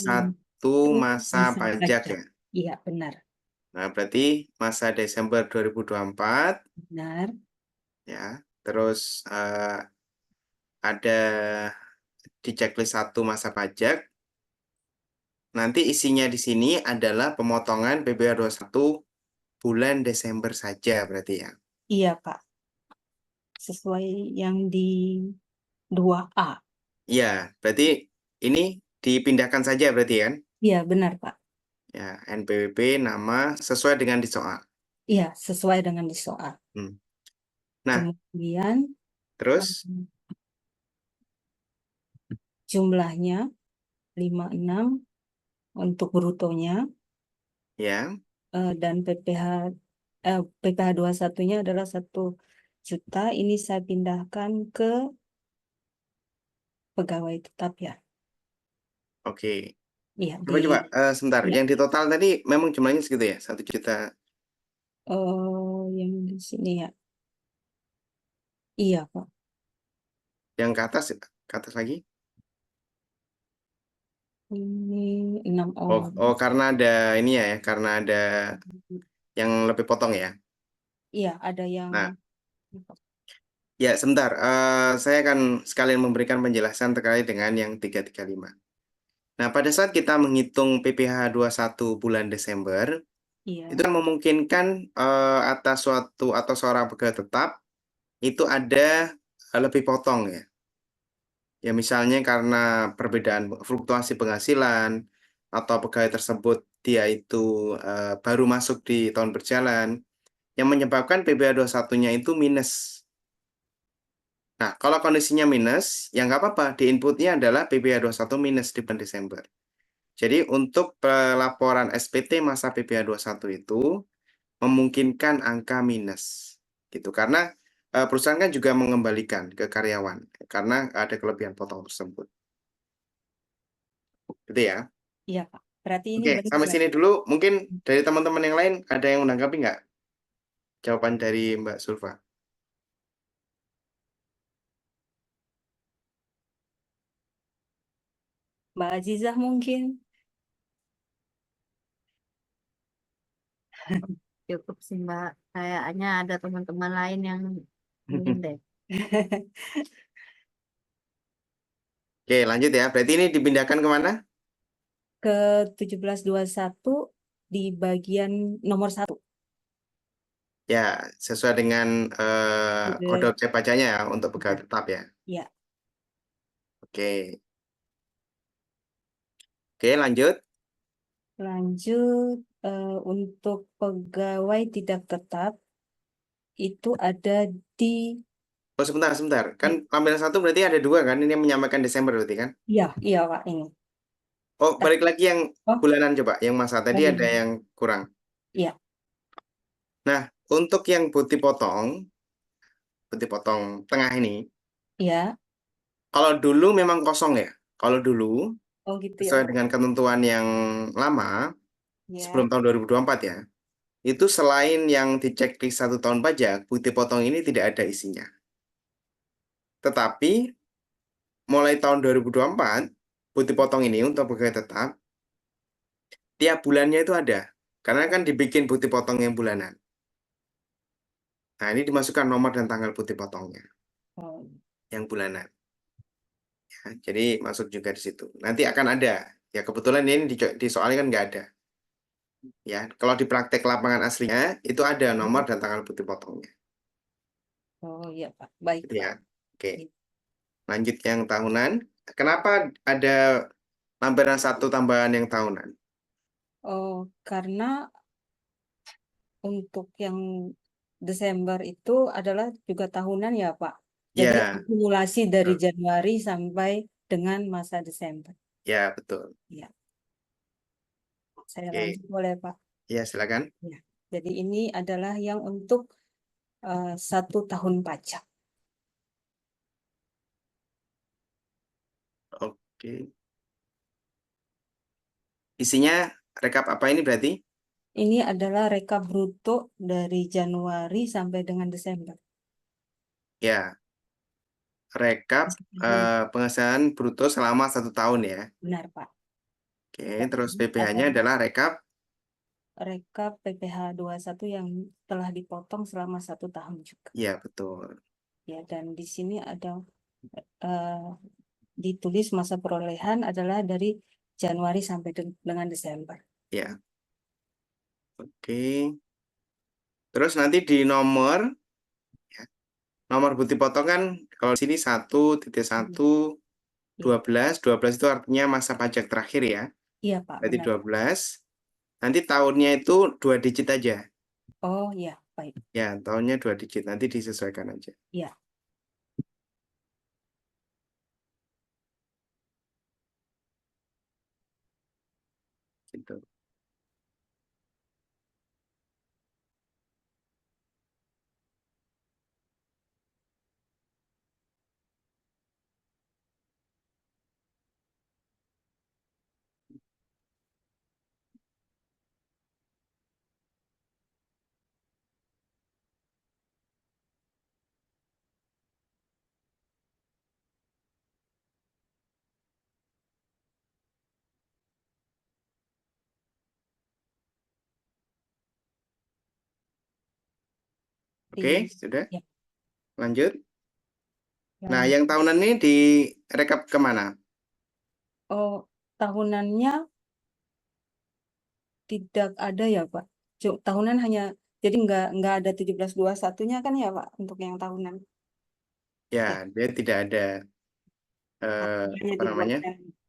1 masa pajak ya. Iya, benar. Nah, berarti masa Desember 2024 Benar. ya. Terus ada di checklist 1 masa pajak. Nanti isinya di sini adalah pemotongan PPh 21 bulan Desember saja berarti ya. Iya, Pak. Sesuai yang di 2A. Iya, berarti ini dipindahkan saja berarti kan? Iya, benar, Pak. Ya, NPWP nama sesuai dengan di soal. Iya, sesuai dengan di soal. Nah, Kemudian terus jumlahnya 56 untuk brutonya, ya, dan PPh 21-nya adalah 1 juta. Ini saya pindahkan ke pegawai tetap ya. oke. Iya, Coba sebentar. ya. Yang di total tadi memang jumlahnya segitu ya, 1 juta. Yang di sini ya. Iya, Pak. Yang ke atas lagi? Ini 6 orang. Oh, karena ada ini ya, karena ada yang lebih potong ya. Iya, ada yang Nah, ya sebentar. Saya akan sekalian memberikan penjelasan terkait dengan yang 335. Nah, pada saat kita menghitung PPh 21 bulan Desember, iya. itu memungkinkan atas suatu atau seorang pegawai tetap itu ada lebih potong ya. Ya misalnya karena perbedaan fluktuasi penghasilan atau pegawai tersebut dia itu baru masuk di tahun berjalan, yang menyebabkan PPh 21-nya itu minus. Nah, kalau kondisinya minus, ya nggak apa-apa. Di inputnya adalah PPh 21 minus di bulan Desember. Jadi untuk pelaporan SPT masa PPh 21 itu memungkinkan angka minus. Gitu. Karena perusahaan kan juga mengembalikan ke karyawan. Karena ada kelebihan potong tersebut. Gitu ya. Iya, Pak. Berarti ini Oke, benar sampai ya. sini dulu. Mungkin dari teman-teman yang lain ada yang menanggapi nggak jawaban dari Mbak Sulfa? Mbak Azizah mungkin. Cukup sih Mbak. Kayaknya ada teman-teman lain yang ingin deh. Oke, lanjut ya. Berarti ini dipindahkan kemana? Ke 1721 di bagian nomor 1. Ya, sesuai dengan kode Kode. objek pajaknya ya, untuk pegawai tetap ya. Ya. Oke. Oke, lanjut. Lanjut untuk pegawai tidak tetap itu ada di Oh, sebentar. Kan lampiran 1 berarti ada 2 kan? Ini yang menyamakan Desember berarti kan? iya Pak ini. Oh, balik lagi yang Oh, bulanan coba. Yang masa tadi ada yang kurang. Iya. Nah, untuk yang putih potong tengah ini, Iya. kalau dulu memang kosong ya. Kalau dulu, Oh gitu ya sesuai Pak. dengan ketentuan yang lama, Ya. sebelum tahun 2024 ya, itu selain yang dicek di 1 tahun pajak, putih potong ini tidak ada isinya. Tetapi, mulai tahun 2024, putih potong ini untuk pegawai tetap, tiap bulannya itu ada. Karena kan dibikin putih potong yang bulanan. Nah, ini dimasukkan nomor dan tanggal putih potongnya, Oh, yang bulanan. Ya, jadi masuk juga di situ. Nanti akan ada. Ya, kebetulan ini di soalnya kan nggak ada. Ya, kalau di praktek lapangan aslinya, itu ada nomor dan tanggal putih potongnya. oh iya Pak. Baik Gitu Pak. ya. Oke. Lanjut yang tahunan. Kenapa ada lampiran 1 tambahan yang tahunan? Oh, karena untuk yang Desember itu adalah juga tahunan ya Pak. Jadi Ya, akumulasi dari betul. Januari sampai dengan masa Desember. Ya, betul. Ya. Saya Oke. lanjut boleh Pak. Ya, silakan. Ya. Jadi ini adalah yang untuk 1 tahun pajak. Oke. Isinya rekap apa ini berarti? Ini adalah rekap bruto dari Januari sampai dengan Desember. Ya, rekap penghasilan bruto selama 1 tahun ya. Benar Pak. Oke, Dan terus ini PPh-nya ada adalah rekap. rekap PPh 21 yang telah dipotong selama 1 tahun juga. Ya, betul. Ya, dan di sini ada ditulis masa perolehan adalah dari Januari sampai dengan Desember. Ya. Oke. Terus nanti di nomor bukti potong kan kalau di sini 1.1 12 itu artinya masa pajak terakhir ya. Iya Pak, Berarti benar. 12. Nanti tahunnya itu 2 digit aja. Oh iya, baik. Ya, tahunnya 2 digit. Nanti disesuaikan aja. Iya. Gitu. Oke, sudah. Ya. Lanjut. Nah, Lanjut. yang tahunan ini direkap kemana? Oh, tahunannya tidak ada ya Pak. Tahunan hanya jadi nggak ada 1721-nya kan ya Pak untuk yang tahunan. Ya, dia tidak ada Hanya apa namanya?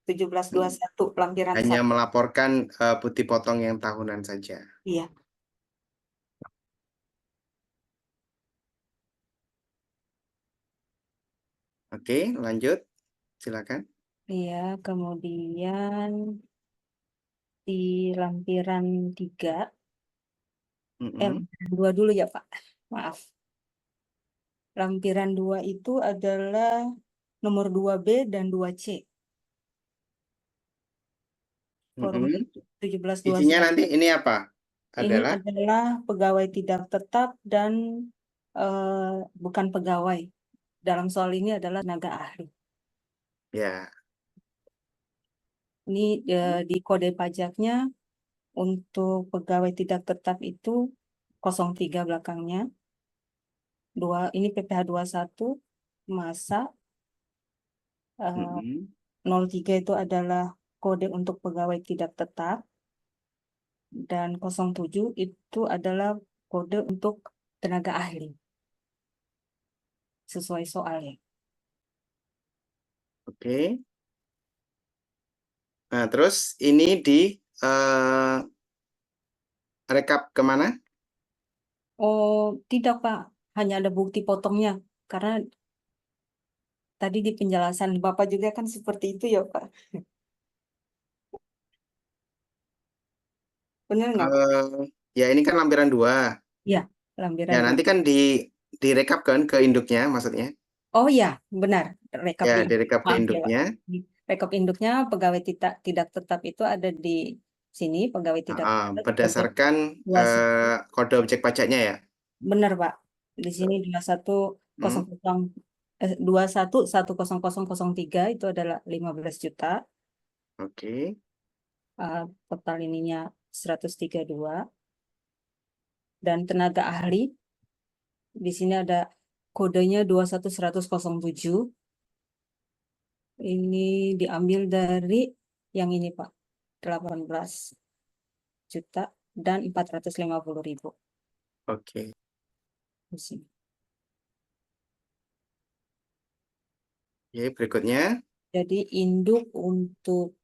1721 lampiran Hanya 1. melaporkan putih potong yang tahunan saja. Iya. Oke, lanjut. Silakan. Iya, kemudian di lampiran 3, Mm-mm. 2 dulu ya Pak. Maaf. Lampiran 2 itu adalah nomor 2B dan 2C. Formulir Mm-mm. 1721. Isinya nanti ini apa? Ini Adalah adalah pegawai tidak tetap dan bukan pegawai. Dalam soal ini adalah tenaga ahli. ya. Ini di kode pajaknya untuk pegawai tidak tetap itu 03 belakangnya. Ini PPh 21 masa Mm-mm. 03 itu adalah kode untuk pegawai tidak tetap dan 07 itu adalah kode untuk tenaga ahli. Sesuai soalnya. Oke. Nah, terus ini di rekap kemana? Oh, tidak, Pak. Hanya ada bukti potongnya. Karena tadi di penjelasan Bapak juga kan seperti itu ya, Pak. Benar nggak, Pak? Ya ini kan lampiran 2. Iya, lampiran Ya 2. nanti kan direkap kan ke induknya maksudnya. Oh iya, benar. Rekap Ya di direkap ke maaf ya, Pak. induknya. Rekap induknya pegawai tidak tetap itu ada di sini, pegawai tidak tetap. Kode Berdasarkan 21. kode objek pajaknya ya. Benar, Pak. Di sini 21.1003 itu adalah 15 juta. Oke. Total ininya 132. Dan tenaga ahli di sini ada kodenya 21.107. Ini diambil dari yang ini, Pak. 18 juta dan 450.000 Oke. di sini. Oke, berikutnya. Jadi induk untuk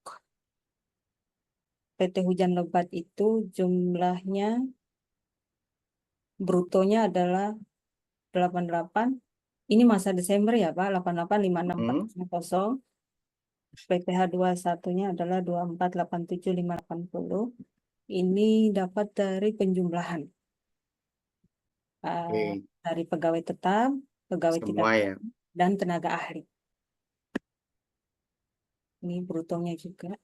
PT Hujan Lebat itu jumlahnya brutonya adalah 88. Ini masa Desember ya, Pak. 885640. PPh 21-nya adalah 2487580. Ini dapat dari penjumlahan Oke. dari pegawai tetap, pegawai tidak Semua ya. tetap, dan tenaga ahli. Ini brutonya juga.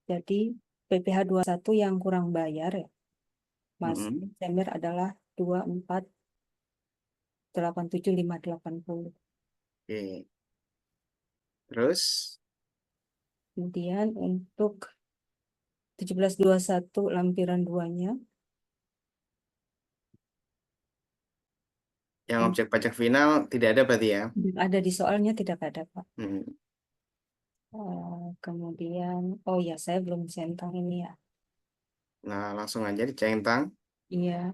Jadi PPh 21 yang kurang bayar ya, Mas Desember adalah 2487580. Oke. Terus Kemudian untuk 1721 lampiran 2-nya yang objek pajak final tidak ada berarti ya. ada di soalnya, tidak ada, Pak. Hmm. Kemudian, oh ya, saya belum centang ini ya. Nah, langsung aja dicentang. Iya.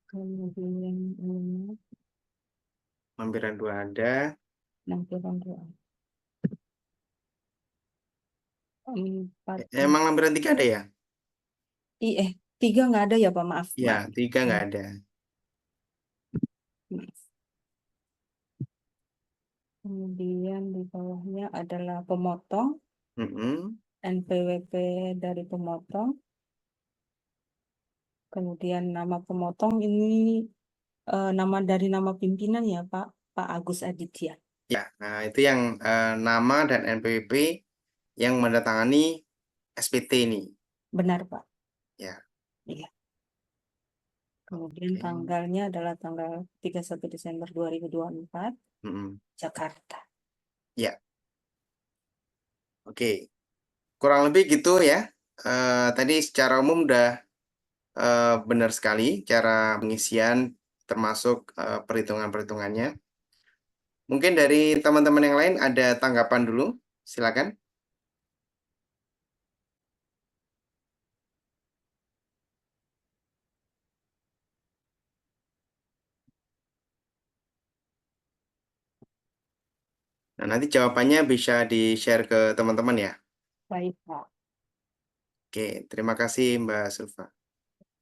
Kemudian ini Lampiran 2 ada. lampiran 2. 4. Emang lampiran 3 ada ya? 3 nggak ada ya, Pak, maaf. Ya, Maaf. 3 nggak ada. Maaf. Kemudian di bawahnya adalah pemotong, NPWP dari pemotong. Kemudian nama pemotong ini nama dari nama pimpinan ya, Pak Agus Aditya. Ya, nah itu yang nama dan NPWP yang mendatangani SPT ini. Benar, Pak. Ya. Iya. Kemudian Oke. tanggalnya adalah tanggal 31 Desember 2024, Jakarta. Ya. Oke. Kurang lebih gitu ya. Tadi secara umum udah benar sekali cara pengisian termasuk perhitungan-perhitungannya. Mungkin dari teman-teman yang lain ada tanggapan dulu Silakan. Nah, nanti jawabannya bisa di-share ke teman-teman ya. Baik, Pak. Oke, terima kasih Mbak Sulfa.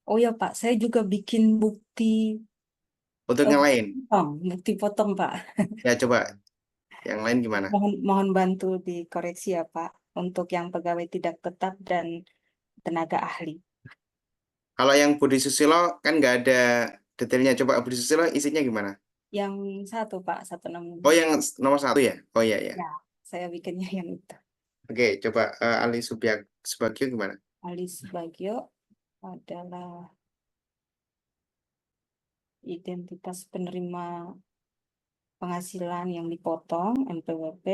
Oh ya, Pak, saya juga bikin bukti Untuk yang lain, bukti potong, Pak. ya coba yang lain gimana? Mohon bantu dikoreksi ya, Pak, untuk yang pegawai tidak tetap dan tenaga ahli. Kalau yang Budi Susilo kan nggak ada detailnya. Coba Budi Susilo isinya gimana? Yang satu, Pak, 165. Oh, yang nomor 1 ya? Oh iya ya. Ya, saya bikinnya yang itu. Oke, coba Ali Subagio gimana? Ali Subagio adalah identitas penerima penghasilan yang dipotong, NPWP,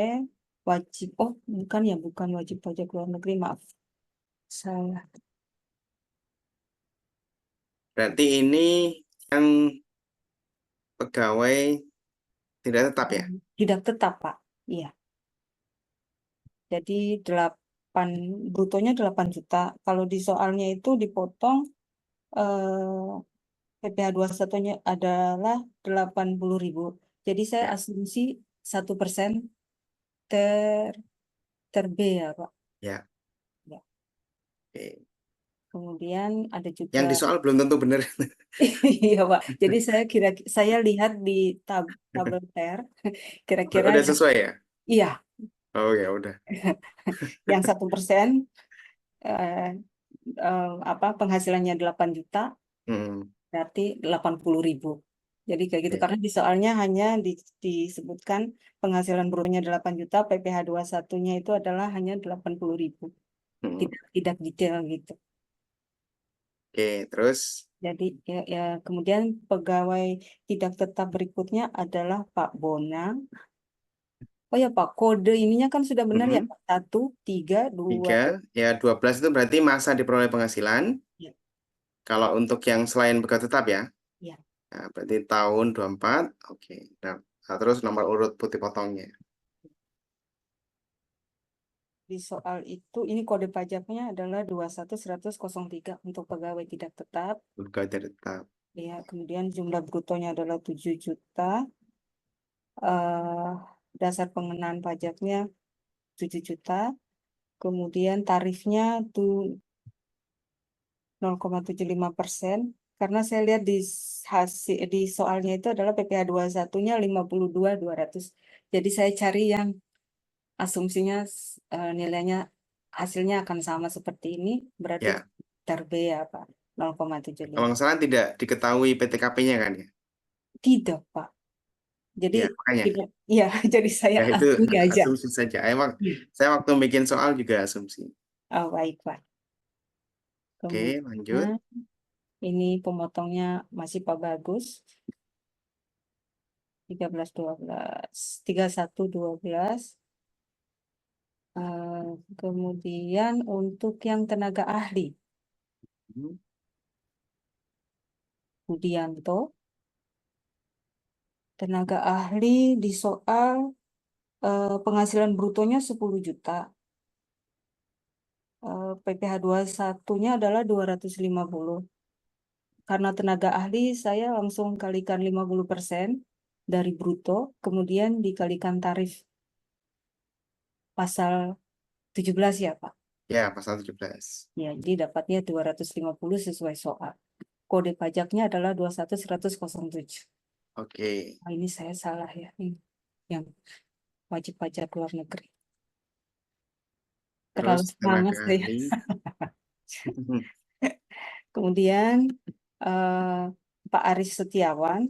wajib, oh bukan wajib pajak luar negeri, maaf. Salah. Berarti ini yang pegawai tidak tetap ya? Tidak tetap, Pak. Iya. Jadi brutonya 8 juta. Kalau di soalnya itu dipotong PPh 21-nya adalah 80.000. Jadi saya Ya. asumsi 1% ter B ya, Pak. Ya. Ya. Oke. Kemudian ada juga Yang di soal belum tentu benar. iya, Pak. Jadi saya lihat di tabel TER kira-kira Udah sesuai ya? iya, Oh ya udah. yang 1% penghasilannya 8 juta Hmm. berarti 80.000. Jadi kayak gitu Oke. karena di soalnya hanya disebutkan penghasilan brutonya 8 juta, PPh 21-nya itu adalah hanya 80.000. Hmm. Tidak detail gitu. Oke, terus Jadi ya kemudian pegawai tidak tetap berikutnya adalah Pak Bonang. Oh ya Pak, kode ininya kan sudah benar ya, Pak. 1, 3, 2. 3, ya 12 itu berarti masa diperoleh penghasilan. Ya. Kalau untuk yang selain pegawai tetap ya. Ya. Nah, berarti tahun 24. Oke. Nah, terus nomor urut putih potongnya. Di soal itu, ini kode pajaknya adalah 21103 untuk pegawai tidak tetap. Pegawai tidak tetap. Ya, kemudian jumlah brutonya adalah 7 juta. Dasar pengenaan pajaknya 7 juta. Kemudian tarifnya tuh 0,75%. Karena saya lihat di soalnya itu adalah PPh 21-nya 52.200. Jadi saya cari yang asumsinya nilainya hasilnya akan sama seperti ini, berarti Ya. ter B ya, Pak. 0,75. Kalau nggak salah tidak diketahui PTKP-nya kan ya? Tidak, Pak. Jadi Ya, makanya. tidak, ya, jadi saya Ya itu asumsi aja. asumsi saja. Emang Ya. saya waktu bikin soal juga asumsi. Oh, baik, Pak. Oke, lanjut. Kemudian ini pemotongnya masih Pak Bagus. 3112. Kemudian untuk yang tenaga ahli, Budianto, tenaga ahli di soal penghasilan brutonya 10 juta. PPh 21-nya adalah 250. Karena tenaga ahli, saya langsung kalikan 50% dari bruto, kemudian dikalikan tarif pasal 17 ya, Pak. Ya, pasal 17. Ya, jadi dapatnya 250 sesuai soal. Kode pajaknya adalah 21107. Oke. Nah, ini saya salah ya. Ini yang wajib pajak luar negeri. Terlalu Terus semangat tenaga saya. ahli. Kemudian Pak Aris Setiawan,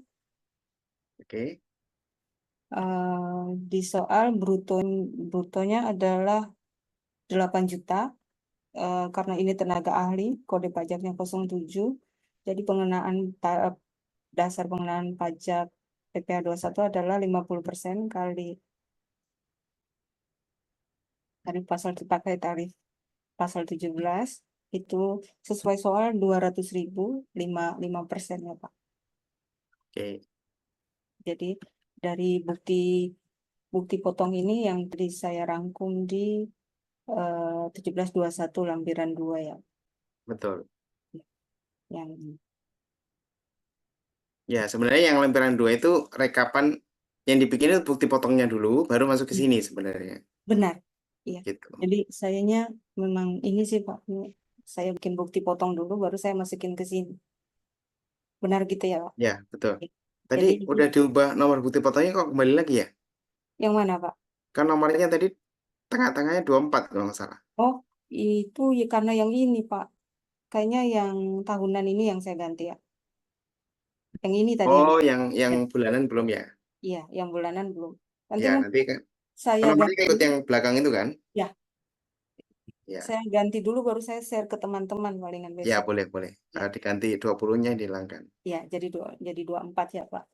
Oke. di soal brutonya adalah 8 juta. Karena ini tenaga ahli, kode pajaknya 07. Jadi dasar pengenaan pajak PPh 21 adalah 50% kali tarif tarif pasal 17, itu sesuai soal 200.000, 5% ya, Pak. Oke. Jadi dari bukti bukti potong ini yang tadi saya rangkum di 1721 lampiran 2 ya. Betul. Yang Ya, sebenarnya yang lembaran 2 itu rekapan yang dibikin itu bukti potongnya dulu, baru masuk ke sini sebenarnya. benar. Iya. Gitu. Jadi sayanya memang ini sih Pak. Saya bikin bukti potong dulu baru saya masukin ke sini. Benar gitu ya Pak? Ya, betul. Tadi Jadi udah diubah nomor bukti potongnya kok kembali lagi ya? yang mana Pak? Kan nomornya tadi tengah-tengahnya 24 kalau nggak salah. Oh, itu ya karena yang ini Pak. Kayaknya yang tahunan ini yang saya ganti ya. Yang ini tadi yang Oh, yang bulanan belum ya? iya, yang bulanan belum. Nanti Ya, mungkin nanti kan saya nomornya ganti ikut yang belakang itu kan? ya, Ya, saya ganti dulu baru saya share ke teman-teman palingan ya besok. boleh. Ya. Diganti 20-nya dihilangkan. Ya, jadi 24 ya Pak.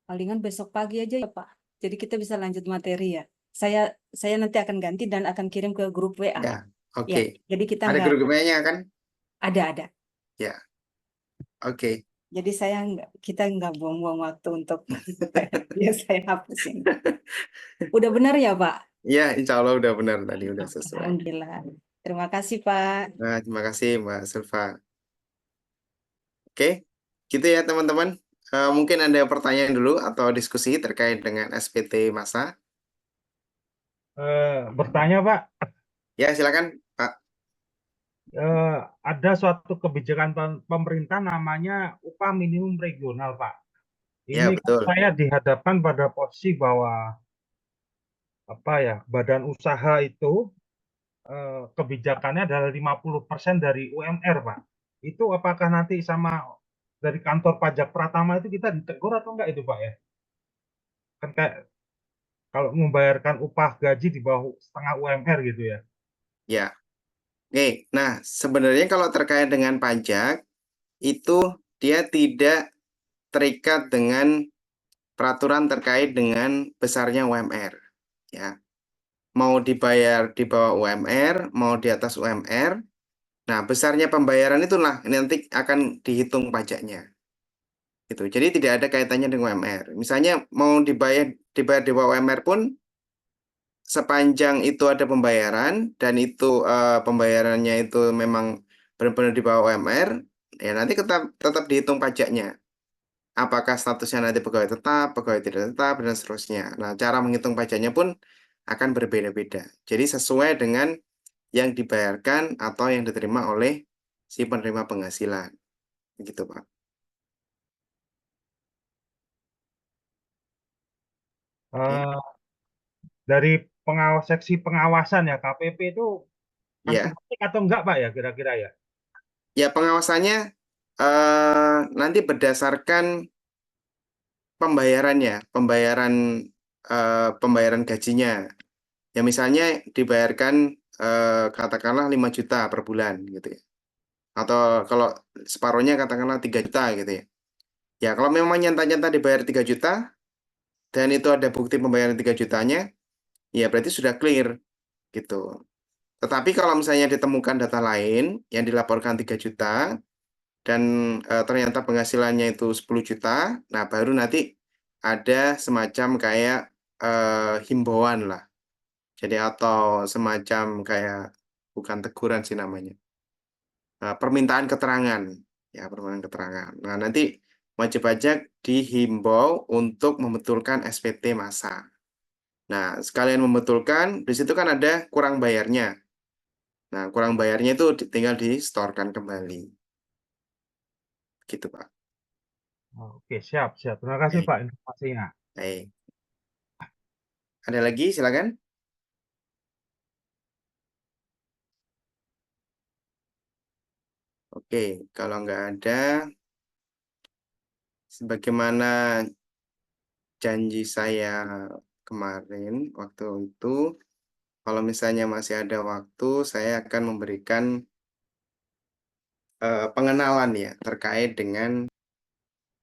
Palingan besok pagi aja ya Pak. Jadi kita bisa lanjut materi ya. Saya nanti akan ganti dan akan kirim ke grup WA. Ya, Ya, oke. jadi kita Ada nggak grup-grupnya kan? ada. Ya, oke. Jadi kita nggak buang-buang waktu untuk ya saya hapus ini. Udah benar ya Pak? Ya, insya Allah udah benar tadi, udah sesuai. Alhamdulillah. Terima kasih Pak. Nah, terima kasih Mbak Silva. Oke, gitu ya teman-teman. Mungkin ada pertanyaan dulu atau diskusi terkait dengan SPT masa. Bertanya Pak, Ya, silakan Pak. ada suatu kebijakan pemerintah namanya upah minimum regional Pak. Ya, Ini kan betul. saya dihadapkan pada posisi bahwa badan usaha itu kebijakannya adalah 50% dari UMR Pak. Itu apakah nanti sama dari kantor pajak Pratama itu kita ditegur atau enggak itu Pak ya? Kan kayak kalau membayarkan upah gaji di bawah setengah UMR gitu ya. Ya. Oke, nah sebenarnya kalau terkait dengan pajak, itu dia tidak terikat dengan peraturan terkait dengan besarnya UMR. Ya. Mau dibayar di bawah UMR, mau di atas UMR. Nah, besarnya pembayaran itulah nanti akan dihitung pajaknya. Gitu. Jadi tidak ada kaitannya dengan UMR. Misalnya mau dibayar di bawah UMR pun sepanjang itu ada pembayaran dan itu pembayarannya itu memang benar-benar di bawah UMR, ya nanti tetap dihitung pajaknya. Apakah statusnya nanti pegawai tetap, pegawai tidak tetap, dan seterusnya. Nah, cara menghitung pajaknya pun akan berbeda-beda. Jadi sesuai dengan yang dibayarkan atau yang diterima oleh si penerima penghasilan. Begitu, Pak. Eh, dari seksi pengawasan ya KPP itu Ya, sistematik atau enggak Pak ya kira-kira ya? ya pengawasannya nanti berdasarkan pembayarannya, pembayaran gajinya. Ya misalnya dibayarkan katakanlah 5 juta per bulan gitu ya. Atau kalau separuhnya katakanlah 3 juta gitu ya. Ya kalau memang nyata-nyata dibayar 3 juta dan itu ada bukti pembayaran 3 jutanya, ya berarti sudah clear gitu. Tetapi kalau misalnya ditemukan data lain yang dilaporkan 3 juta dan ternyata penghasilannya itu 10 juta, nah baru nanti ada semacam kayak himbauan lah. Jadi atau semacam kayak bukan teguran sih namanya. Permintaan keterangan. Ya, permintaan keterangan. Nah, nanti wajib pajak dihimbau untuk membetulkan SPT masa. Nah, sekalian membetulkan, di situ kan ada kurang bayarnya. Nah, kurang bayarnya itu tinggal disetorkan kembali. Gitu, Pak. Oke, siap. Terima kasih Baik. Pak informasinya. Baik. Ada lagi, silakan. Oke, kalau nggak ada, sebagaimana janji saya kemarin waktu itu, kalau misalnya masih ada waktu, saya akan memberikan pengenalan ya terkait dengan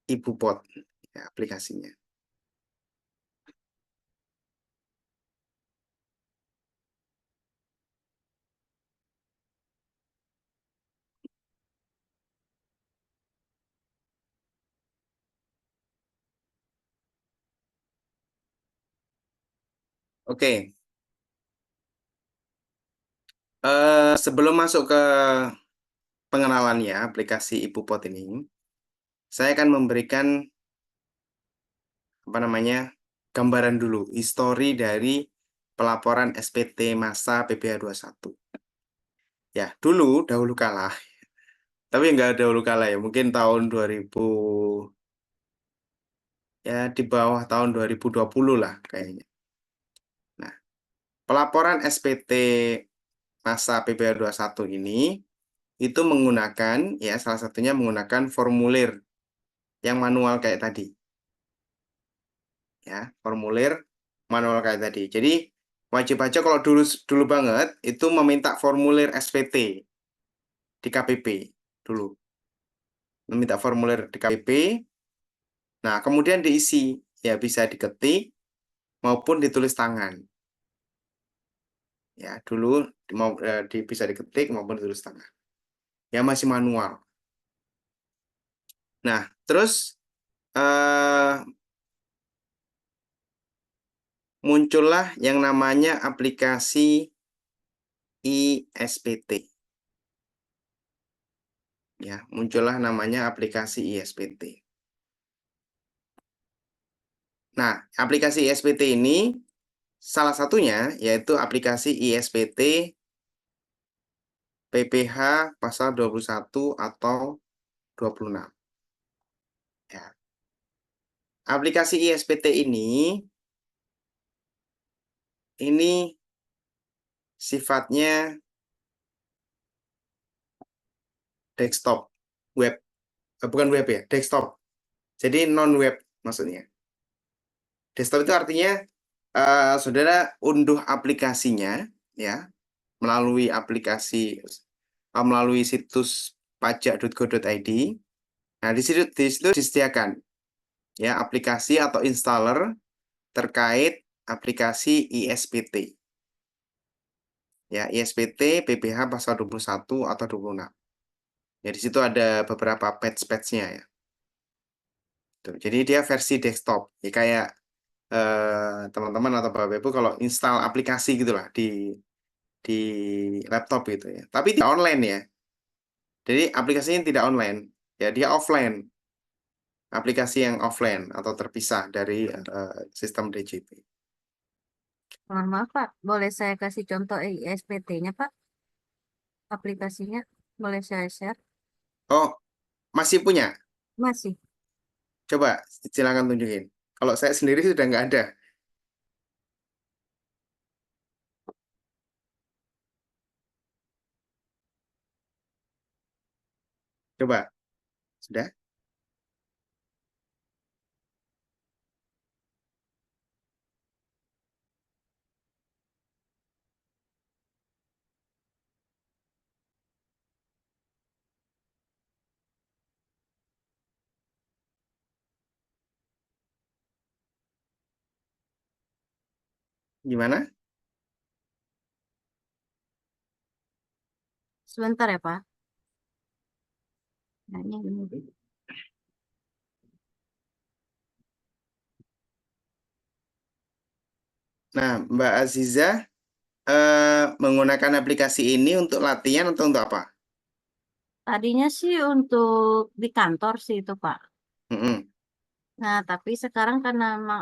Ibu Pot. ya, aplikasinya. Oke. Sebelum masuk ke pengenalannya aplikasi IbuPot ini, saya akan memberikan gambaran dulu histori dari pelaporan SPT masa PPh 21. Ya, dahulu kala, tapi nggak dahulu kala ya, mungkin tahun 2000, ya di bawah tahun 2020 lah kayaknya. Nah, pelaporan SPT masa PPh 21 ini itu menggunakan, ya salah satunya menggunakan formulir yang manual kayak tadi. Ya, formulir manual kayak tadi. Jadi wajib pajak kalau dulu banget itu meminta formulir SPT di KPP dulu. Meminta formulir di KPP. Nah, kemudian diisi, ya bisa diketik maupun ditulis tangan. Ya, dulu bisa diketik maupun ditulis tangan. Ya masih manual. Nah, terus muncullah yang namanya aplikasi ISPT. Ya, muncullah namanya aplikasi ISPT. Nah, aplikasi ISPT ini salah satunya yaitu aplikasi ISPT PPh pasal 21 atau 26. Ya. Aplikasi ISPT ini sifatnya desktop, web. Bukan web ya, desktop. Jadi non-web maksudnya. Desktop itu artinya saudara unduh aplikasinya ya melalui melalui situs pajak.go.id. Nah, di situ disediakan ya aplikasi atau installer terkait aplikasi ISPT. Ya, ISPT PPh pasal 21 atau 26. Ya, di situ ada beberapa patch-patch-nya ya. Tuh, jadi dia versi desktop. Ya, kayak teman-teman atau Bapak Ibu kalau install aplikasi gitulah di laptop gitu ya. Tapi tidak online ya. Jadi aplikasinya tidak online. Ya, dia offline. Aplikasi yang offline atau terpisah dari sistem DJP. Mohon maaf Pak, boleh saya kasih contoh ISPT-nya Pak? Aplikasinya boleh saya share? Oh, masih punya? Masih. Coba silakan tunjukin. Kalau saya sendiri sudah nggak ada. Coba. Sudah? Gimana? Sebentar ya Pak. Nah, ini gini. Nah, Mbak Aziza menggunakan aplikasi ini untuk latihan atau untuk apa? Tadinya sih untuk di kantor sih itu Pak. Mm-mm. Nah, tapi sekarang karena memang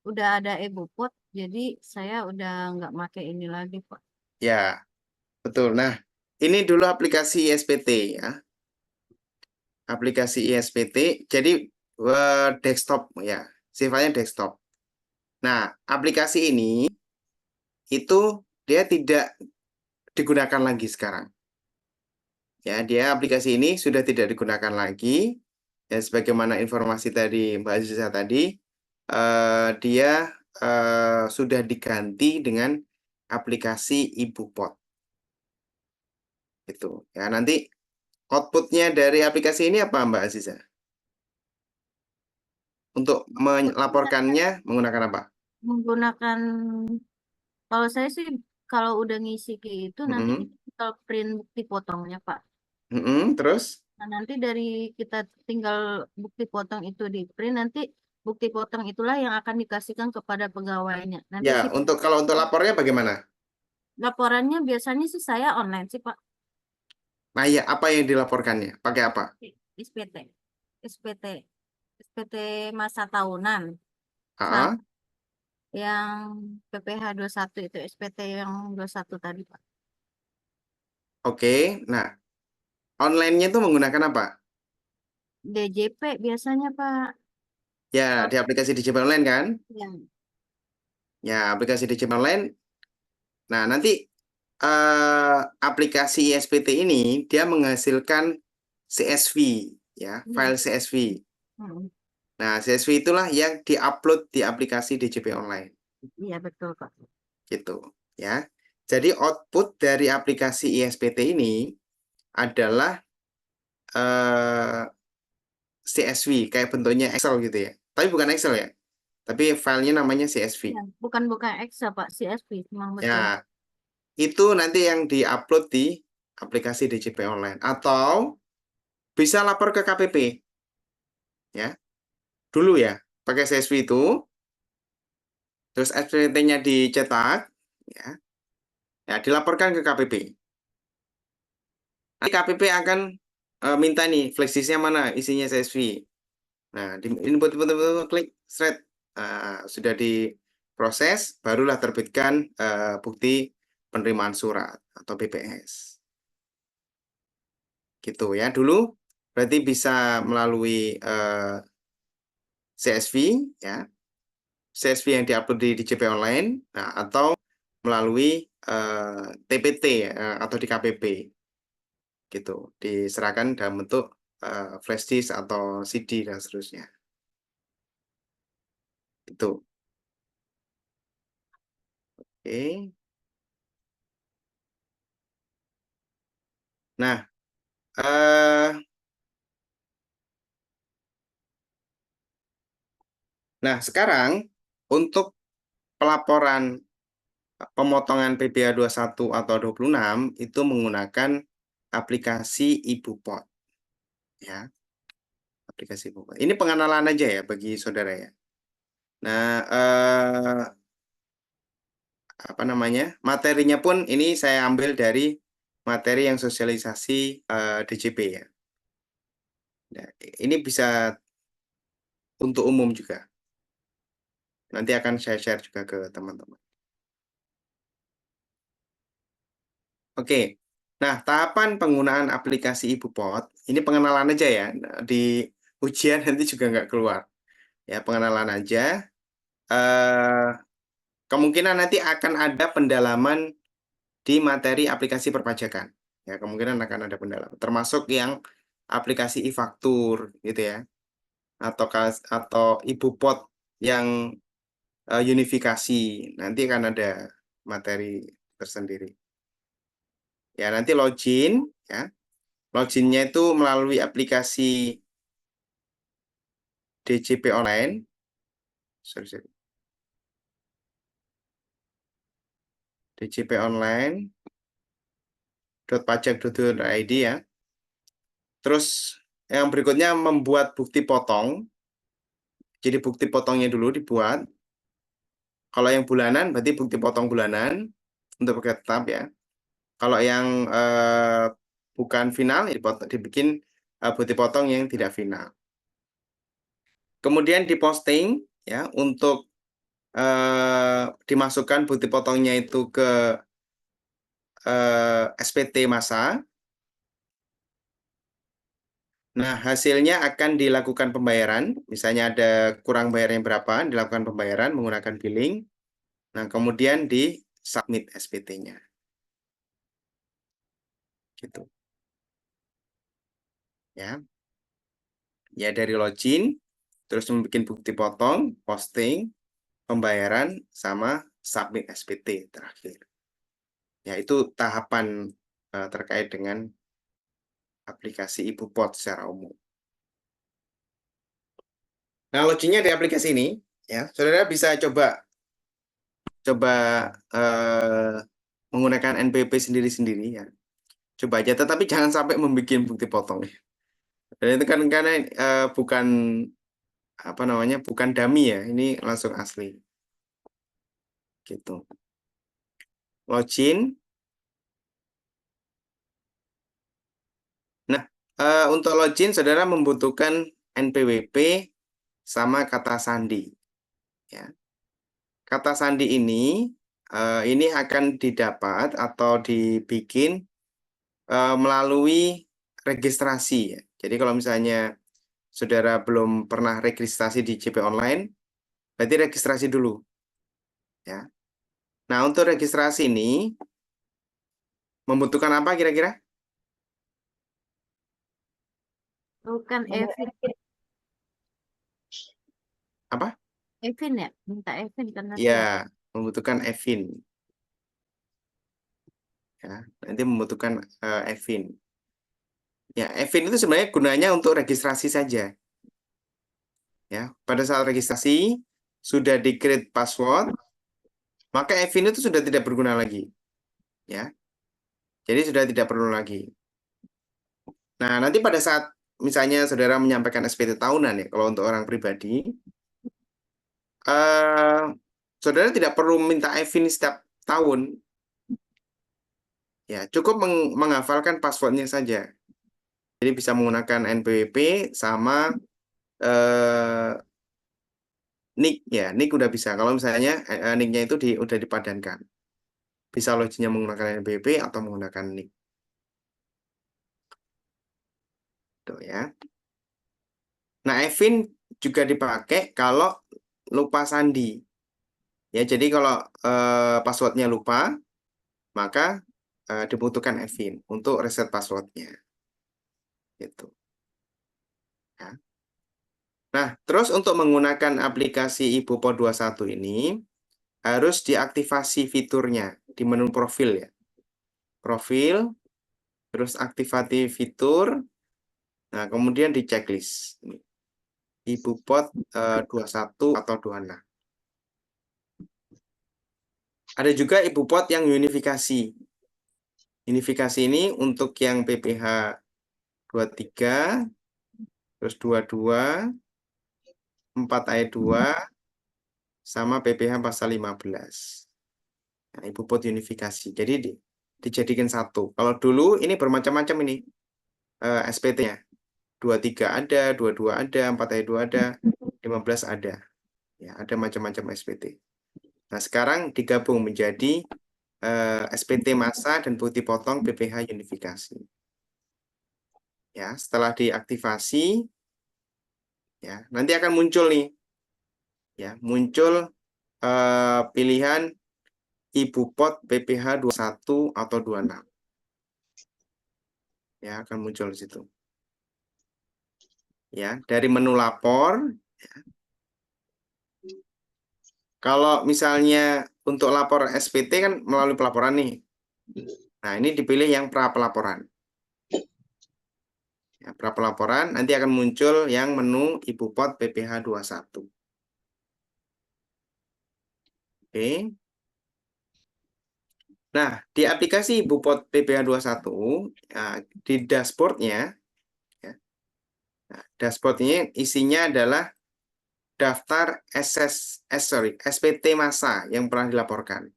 udah ada IbuPot, jadi saya udah nggak pakai ini lagi Pak. Ya, betul. Nah, ini dulu aplikasi ISPT ya. Aplikasi ISPT, jadi desktop ya, sifatnya desktop. Nah, aplikasi ini itu dia tidak digunakan lagi sekarang. Ya, dia aplikasi ini sudah tidak digunakan lagi. Ya, sebagaimana informasi dari Mbak Aziza tadi, dia sudah diganti dengan aplikasi IbuPot. Itu. Ya, nanti outputnya dari aplikasi ini apa Mbak Aziza? untuk melaporkannya menggunakan apa? Menggunakan, kalau saya sih kalau udah ngisi ke itu nanti Mm-mm. kita tinggal print bukti potongnya, Pak. Terus? Nah, nanti dari kita tinggal bukti potong itu di print, nanti bukti potong itulah yang akan dikasihkan kepada pegawainya. Nanti Ya, kita kalau untuk lapornya bagaimana? laporannya biasanya sih saya online sih, Pak. Nah, ya, apa yang dilaporkannya? Pakai apa? SPT, SPT, SPT masa tahunan. Ah, Sama yang PPh 21 itu SPT yang 21 tadi, Pak. oke. Nah, online-nya itu menggunakan apa? DJP biasanya, Pak. Ya, Kalau di aplikasi DJP Online kan? yang Ya, aplikasi DJP Online. Nah, nanti aplikasi ISPT ini dia menghasilkan CSV, ya, iya. file CSV. Mm, Nah, CSV itulah yang diupload di aplikasi DJP Online, iya betul, Pak. gitu, ya. Jadi output dari aplikasi ISPT ini adalah CSV, kayak bentuknya Excel gitu ya. Tapi bukan Excel ya, tapi filenya namanya CSV. Ya, bukan Excel, Pak, CSV, memang betul. Ya, itu nanti yang diupload di aplikasi DJP Online atau bisa lapor ke KPP, ya. Dulu ya, pakai CSV itu, terus SPT-nya dicetak, ya, ya dilaporkan ke KPP. Nanti KPP akan minta nih flashdisknya mana, isinya CSV. Nah, di input klik thread. Sudah diproses, barulah terbitkan bukti penerimaan surat atau BPS. Gitu ya. Dulu berarti bisa melalui CSV, ya. CSV yang diupload di DJP Online, nah, atau melalui TPT atau di KPP. Gitu. Diserahkan dalam bentuk flash disk atau CD dan seterusnya. Itu. Oke. Nah, sekarang untuk pelaporan pemotongan PPh 21 atau 26 itu menggunakan aplikasi IbuPot, ya. Aplikasi IbuPot. Ini pengenalan aja ya bagi saudara ya. Nah, apa namanya? Materinya pun ini saya ambil dari materi yang sosialisasi DJP ya. Nah, ini bisa untuk umum juga. Nanti akan saya share juga ke teman-teman. Oke. Nah, tahapan penggunaan aplikasi IbuPot, ini pengenalan aja ya. Nah, di ujian nanti juga nggak keluar. Ya, pengenalan aja. Kemungkinan nanti akan ada pendalaman di materi aplikasi perpajakan. Ya, kemungkinan akan ada pendalaman. Termasuk yang aplikasi e-faktur gitu ya. Atau IbuPot yang unifikasi. Nanti akan ada materi tersendiri. Ya, nanti login ya. Loginnya itu melalui aplikasi DJP Online. Sorry. DJP Online .pajak.id ya. Terus yang berikutnya membuat bukti potong. Jadi bukti potongnya dulu dibuat. Kalau yang bulanan berarti bukti potong bulanan untuk paket tetap ya. Kalau yang bukan final dibikin bukti potong yang tidak final. Kemudian diposting ya untuk dimasukkan bukti potongnya itu ke SPT masa. Nah, hasilnya akan dilakukan pembayaran. Misalnya ada kurang bayarnya berapa, dilakukan pembayaran menggunakan billing. Nah, kemudian di submit SPT-nya. Gitu. Ya. Ya dari login, terus membuat bukti potong, posting, pembayaran, sama submit SPT terakhir. Ya, itu tahapan terkait dengan aplikasi IbuPot secara umum. Nah, loginnya di aplikasi ini, ya, saudara bisa coba menggunakan NPWP sendiri-sendiri ya. Coba aja, tetapi jangan sampai membuat bukti potong. Dan itu kan karena bukan apa namanya, bukan dummy ya, ini langsung asli. Gitu. Login. Nah, untuk login saudara membutuhkan NPWP sama kata sandi. Ya. Kata sandi ini akan didapat atau dibikin melalui registrasi ya. Jadi kalau misalnya saudara belum pernah registrasi di JP Online, berarti registrasi dulu. Ya. Nah, untuk registrasi ini membutuhkan apa kira-kira? Bukan Evin. Apa? Evin ya? Minta Evin karena Ya, membutuhkan EVIN. Ya, nanti membutuhkan EVIN. Ya, EVIN itu sebenarnya gunanya untuk registrasi saja. Ya, pada saat registrasi sudah di-create password, maka EVIN itu sudah tidak berguna lagi. Ya. Jadi sudah tidak perlu lagi. Nah, nanti pada saat misalnya saudara menyampaikan SPT tahunan ya, kalau untuk orang pribadi, saudara tidak perlu minta EVIN setiap tahun. Ya, cukup menghafalkan passwordnya saja. Jadi bisa menggunakan NPWP sama nick ya, nick udah bisa. Kalau misalnya nicknya itu udah dipadankan, bisa loginnya menggunakan NPWP atau menggunakan nick. Tuh ya. Nah, EVIN juga dipakai kalau lupa sandi. Ya, jadi kalau passwordnya lupa, maka dibutuhkan EVIN untuk reset passwordnya. Gitu. Ya. Nah, terus untuk menggunakan aplikasi IBUPO 21 ini harus diaktifasi fiturnya di menu profil ya. Profil, terus aktifasi fitur, nah kemudian di checklist. IBUPOT 21 atau 26. Ada juga IBUPOT yang unifikasi. Unifikasi ini untuk yang PPH 23, terus 22, 4 ayat 2, sama PPH pasal 15. Nah, IBUPOT unifikasi. Jadi dijadikan satu. Kalau dulu ini bermacam-macam ini SPT-nya. 23 ada, 22 ada, 4 ayat 2 ada, 15 ada. Ya, ada macam-macam SPT. Nah, sekarang digabung menjadi SPT massa dan bukti potong PPH unifikasi. Ya, setelah diaktifasi, ya nanti akan muncul nih, ya muncul pilihan IBUPOT PPH 21 atau 26. Ya, akan muncul di situ. Ya, dari menu lapor. Ya. Kalau misalnya untuk lapor SPT kan melalui pelaporan nih. Nah, ini dipilih yang pra pelaporan. Ya, pra pelaporan nanti akan muncul yang menu IBUPOT PPH 21. Oke. Nah, di aplikasi IBUPOT PPH 21, di dashboard-nya, ya, nah, dashboard-nya isinya adalah daftar SPT massa yang pernah dilaporkan.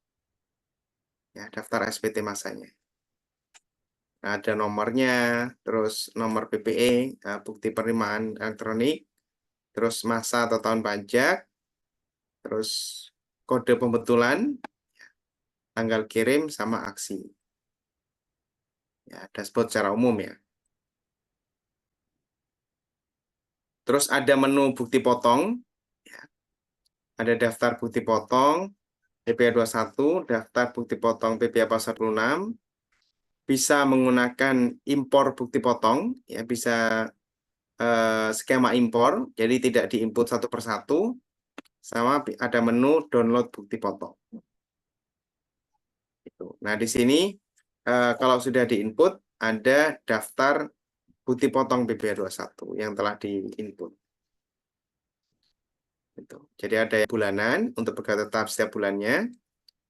Ya, daftar SPT massanya. Ada nomornya, terus nomor PPE, bukti penerimaan elektronik, terus masa atau tahun pajak, terus kode pembetulan, tanggal kirim, sama aksi. Ya, dashboard secara umum ya. Terus ada menu bukti potong, ya. Ada daftar bukti potong, PPH 21, daftar bukti potong PPH pasal 26, bisa menggunakan impor bukti potong, ya bisa skema impor, jadi tidak diinput satu persatu, sama ada menu download bukti potong. Nah, di sini kalau sudah diinput, ada daftar bukti potong PPH 21 yang telah diinput. Gitu. Jadi ada yang bulanan untuk pegawai tetap setiap bulannya,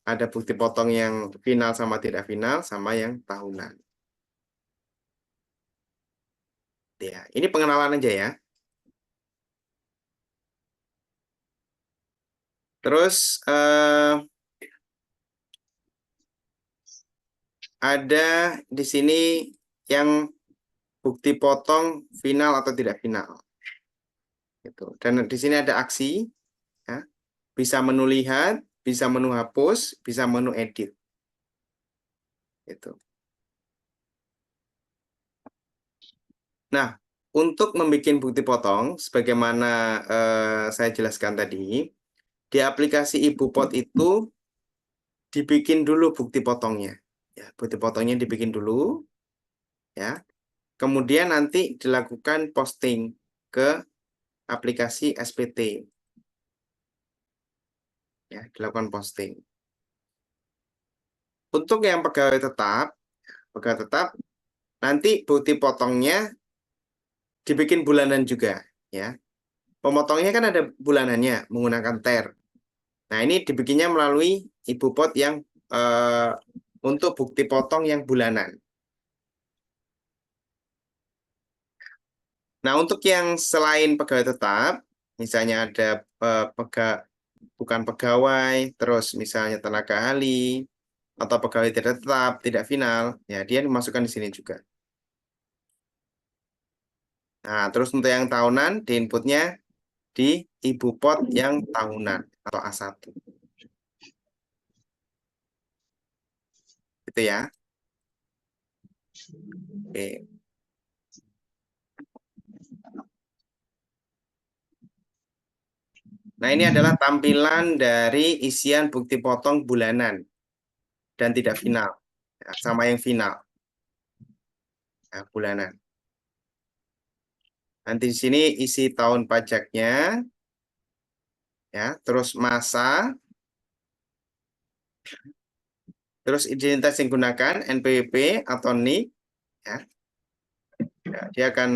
ada bukti potong yang final sama tidak final, sama yang tahunan. Ya, ini pengenalan aja ya. Terus ada di sini yang bukti potong final atau tidak final. Gitu. Dan di sini ada aksi, ya. Bisa menu lihat, bisa menu hapus, bisa menu edit. Gitu. Nah, untuk membuat bukti potong, sebagaimana saya jelaskan tadi, di aplikasi IbuPot itu dibikin dulu bukti potongnya. Ya, bukti potongnya dibikin dulu, ya. Kemudian nanti dilakukan posting ke aplikasi SPT. Ya, dilakukan posting. Untuk yang pegawai tetap nanti bukti potongnya dibikin bulanan juga, ya. Pemotongnya kan ada bulanannya menggunakan TER. Nah, ini dibikinnya melalui IbuPot yang untuk bukti potong yang bulanan. Nah, untuk yang selain pegawai tetap, misalnya ada bukan pegawai, terus misalnya tenaga ahli, atau pegawai tidak tetap, tidak final, ya dia dimasukkan di sini juga. Nah, terus untuk yang tahunan, di inputnya di IbuPot yang tahunan atau A1. Gitu ya. Oke. Nah, ini adalah tampilan dari isian bukti potong bulanan dan tidak final. Ya, sama yang final. Nah, bulanan. Nanti di sini isi tahun pajaknya, ya, terus masa, terus identitas yang digunakan NPWP atau NIK, ya. Ya, dia akan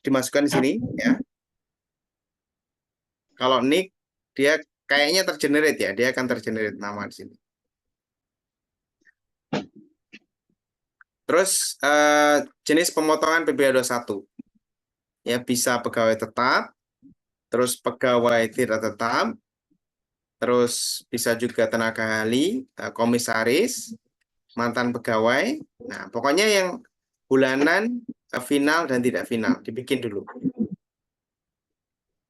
dimasukkan di sini, ya. Kalau NIK dia kayaknya tergenerate ya, dia akan tergenerate nama di sini. Terus jenis pemotongan PPh 21. Ya, bisa pegawai tetap, terus pegawai tidak tetap, terus bisa juga tenaga ahli, komisaris, mantan pegawai. Nah, pokoknya yang bulanan, final dan tidak final dibikin dulu.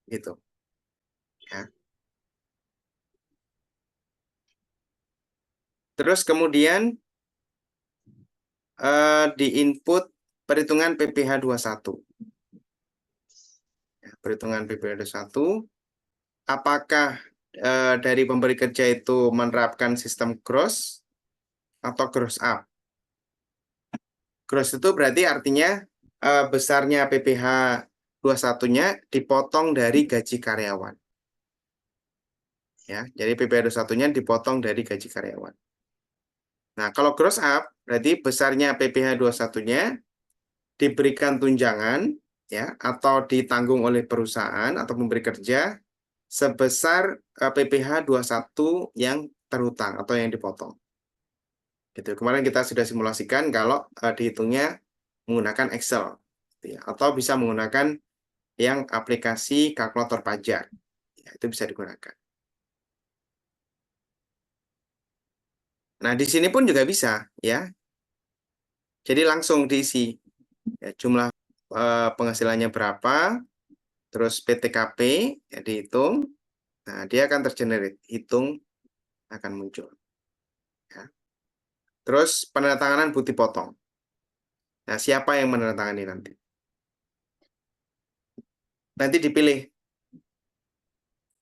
Gitu. Ya. Terus kemudian di input perhitungan PPh 21. Ya, perhitungan PPh 21. Apakah dari pemberi kerja itu menerapkan sistem gross atau gross up? Gross itu berarti artinya besarnya PPh 21-nya dipotong dari gaji karyawan. Ya, jadi PPh 21-nya dipotong dari gaji karyawan. Nah, kalau gross up berarti besarnya PPh 21-nya diberikan tunjangan, ya, atau ditanggung oleh perusahaan atau pemberi kerja sebesar PPh 21 yang terhutang atau yang dipotong. Gitu. Kemarin kita sudah simulasikan kalau dihitungnya menggunakan Excel, gitu ya, atau bisa menggunakan yang aplikasi kalkulator pajak, ya, itu bisa digunakan. Nah, di sini pun juga bisa, ya. Jadi langsung diisi, ya, jumlah penghasilannya berapa, terus PTKP, ya, dihitung. Nah, dia akan tergenerate, hitung akan muncul. Ya. Terus penandatanganan bukti potong. Nah, siapa yang menandatangani nanti? Nanti dipilih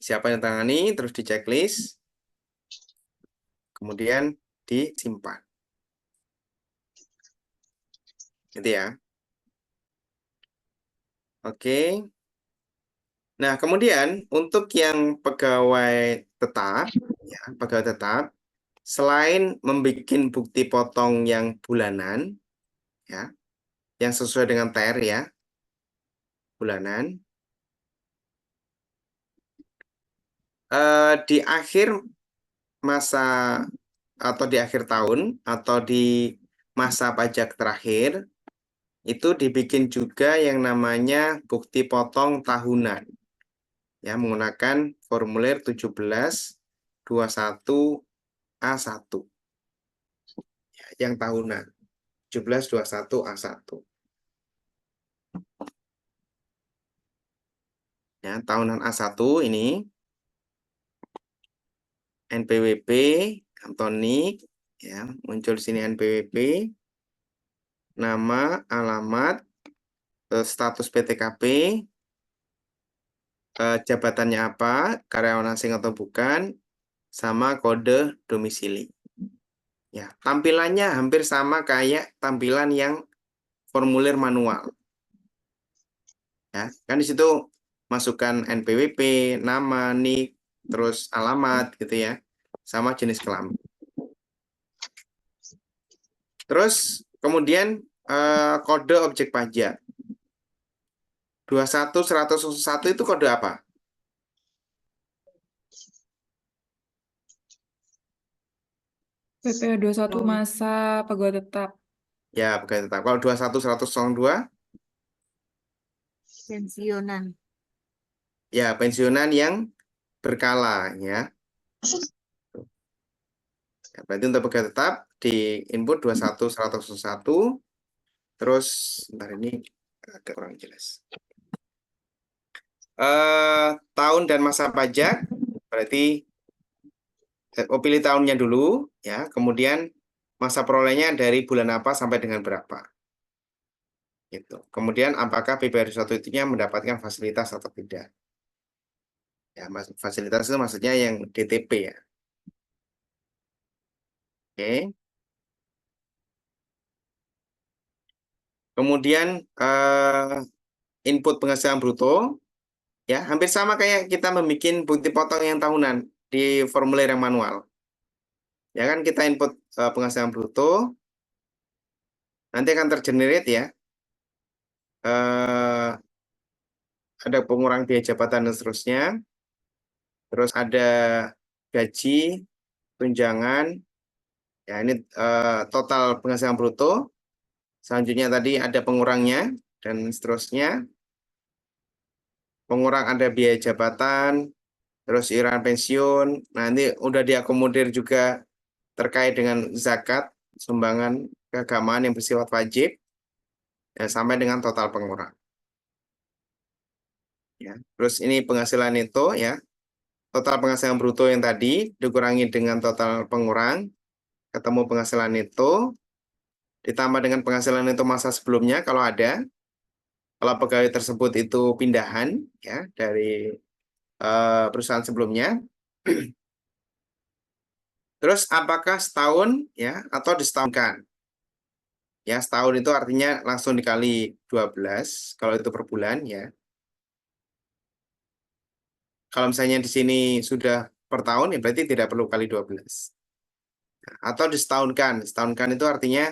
siapa yang tangani, terus di checklist, kemudian disimpan. Gitu ya. Oke. Nah, kemudian untuk yang pegawai tetap, ya, pegawai tetap, selain membuat bukti potong yang bulanan, ya, yang sesuai dengan TER ya, bulanan, di akhir masa atau di akhir tahun atau di masa pajak terakhir itu dibikin juga yang namanya bukti potong tahunan ya menggunakan formulir 1721A1 ya, yang tahunan 1721A1 ya tahunan A1 ini NPWP Antonik ya muncul di sini NPWP nama alamat status PTKP jabatannya apa karyawan asing atau bukan sama kode domisili ya tampilannya hampir sama kayak tampilan yang formulir manual ya kan di situ masukkan NPWP nama NIK terus alamat gitu ya sama jenis kelamin. Terus kemudian kode objek pajak 21101 itu kode apa? PPh 21 masa pegawai tetap. Ya, pegawai tetap. Kalau 21102 Pensiunan. ya pensiunan yang berkala ya. Ya, berarti untuk pegawai tetap di input 21101 terus bentar ini agak kurang jelas. Tahun dan masa pajak berarti pilih tahunnya dulu ya, kemudian masa perolehnya dari bulan apa sampai dengan berapa. Gitu. Kemudian apakah PPh21 itu mendapatkan fasilitas atau tidak. Ya, fasilitas itu maksudnya yang DTP ya. Oke. Kemudian input penghasilan bruto ya hampir sama kayak kita membuat bukti potong yang tahunan di formulir yang manual. Ya kan kita input penghasilan bruto nanti akan tergenerate ya. Ada pengurang biaya jabatan dan seterusnya. Terus ada gaji, tunjangan. Ya ini total penghasilan bruto. Selanjutnya tadi ada pengurangnya dan seterusnya. Pengurang ada biaya jabatan, terus iuran pensiun. Nanti udah diakomodir juga terkait dengan zakat, sumbangan keagamaan yang bersifat wajib, ya, sampai dengan total pengurang. Ya, terus ini penghasilan itu ya, total penghasilan bruto yang tadi dikurangi dengan total pengurang, ketemu penghasilan itu, ditambah dengan penghasilan itu masa sebelumnya kalau ada, kalau pegawai tersebut itu pindahan ya dari perusahaan sebelumnya. Terus apakah setahun ya atau disetahunkan? Ya, setahun itu artinya langsung dikali 12 kalau itu per bulan ya. Kalau misalnya di sini sudah per tahun ya berarti tidak perlu kali 12. Atau disetahunkan. Setahunkan itu artinya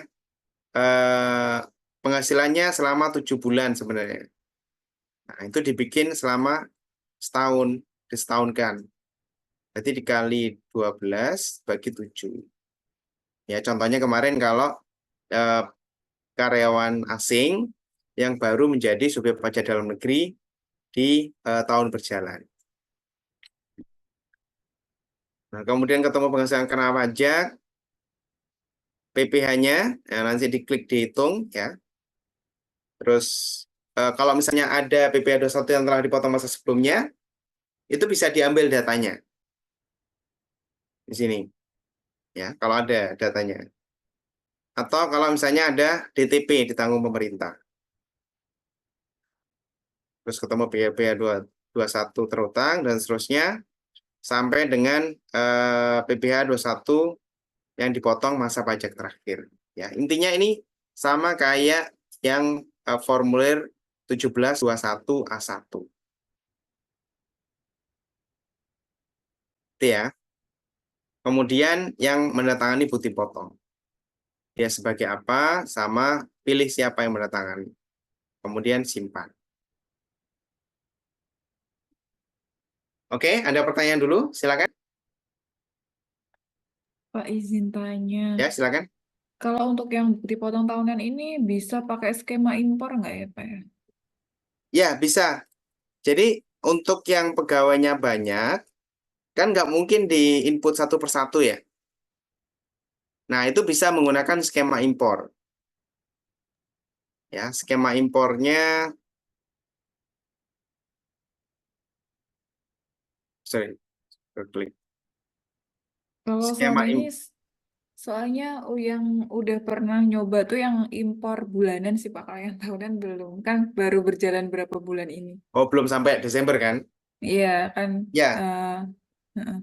penghasilannya selama 7 bulan sebenarnya. Nah, itu dibikin selama setahun, disetahunkan. Berarti dikali 12 bagi 7. Ya, contohnya kemarin kalau karyawan asing yang baru menjadi subjek pajak dalam negeri di tahun berjalan. Nah, kemudian ketemu penghasilan kena pajak, PPh-nya, ya, nanti diklik dihitung ya. Terus kalau misalnya ada PPh21 yang telah dipotong masa sebelumnya, itu bisa diambil datanya di sini, ya kalau ada datanya. Atau kalau misalnya ada DTP ditanggung pemerintah. Terus ketemu PPh21 terutang dan seterusnya sampai dengan PPh21 yang dipotong masa pajak terakhir. Ya, intinya ini sama kayak yang formulir 1721A1. Itu ya. Kemudian yang menandatangani bukti potong. Dia sebagai apa sama pilih siapa yang menandatangani. Kemudian simpan. Oke, ada pertanyaan dulu, silakan. Pak izin tanya. Ya, silakan. Kalau untuk yang bukti potong tahunan ini bisa pakai skema impor nggak ya, Pak ya? Ya, bisa. Jadi untuk yang pegawainya banyak, kan nggak mungkin di input satu persatu ya. Nah, itu bisa menggunakan skema impor. Ya, skema impornya, sorry, klik. Kalau Skema selama ini soalnya yang udah pernah nyoba tuh yang impor bulanan sih Pak, kalau yang tahunan belum. Kan baru berjalan berapa bulan ini. Oh, belum sampai Desember kan? Iya kan. Ya, Heeh.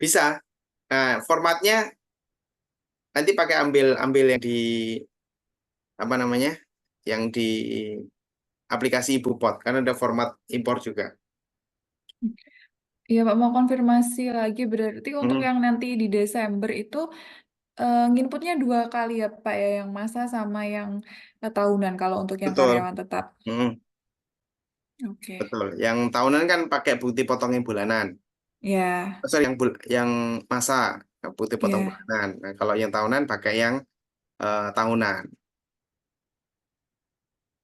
bisa. Nah, formatnya nanti pakai ambil yang di apa namanya? Yang di aplikasi IbuPot, kan ada format impor juga. Iya Pak, mau konfirmasi lagi berarti untuk Mhm, yang nanti di Desember itu nginputnya 2 kali ya Pak ya, yang masa sama yang tahunan kalau untuk yang betul. karyawan tetap. Mhm, Oke. betul. Yang tahunan kan pakai bukti potongnya bulanan. Ya, Sorry, yang masa bukti potong ya. bulanan. Nah, kalau yang tahunan pakai yang tahunan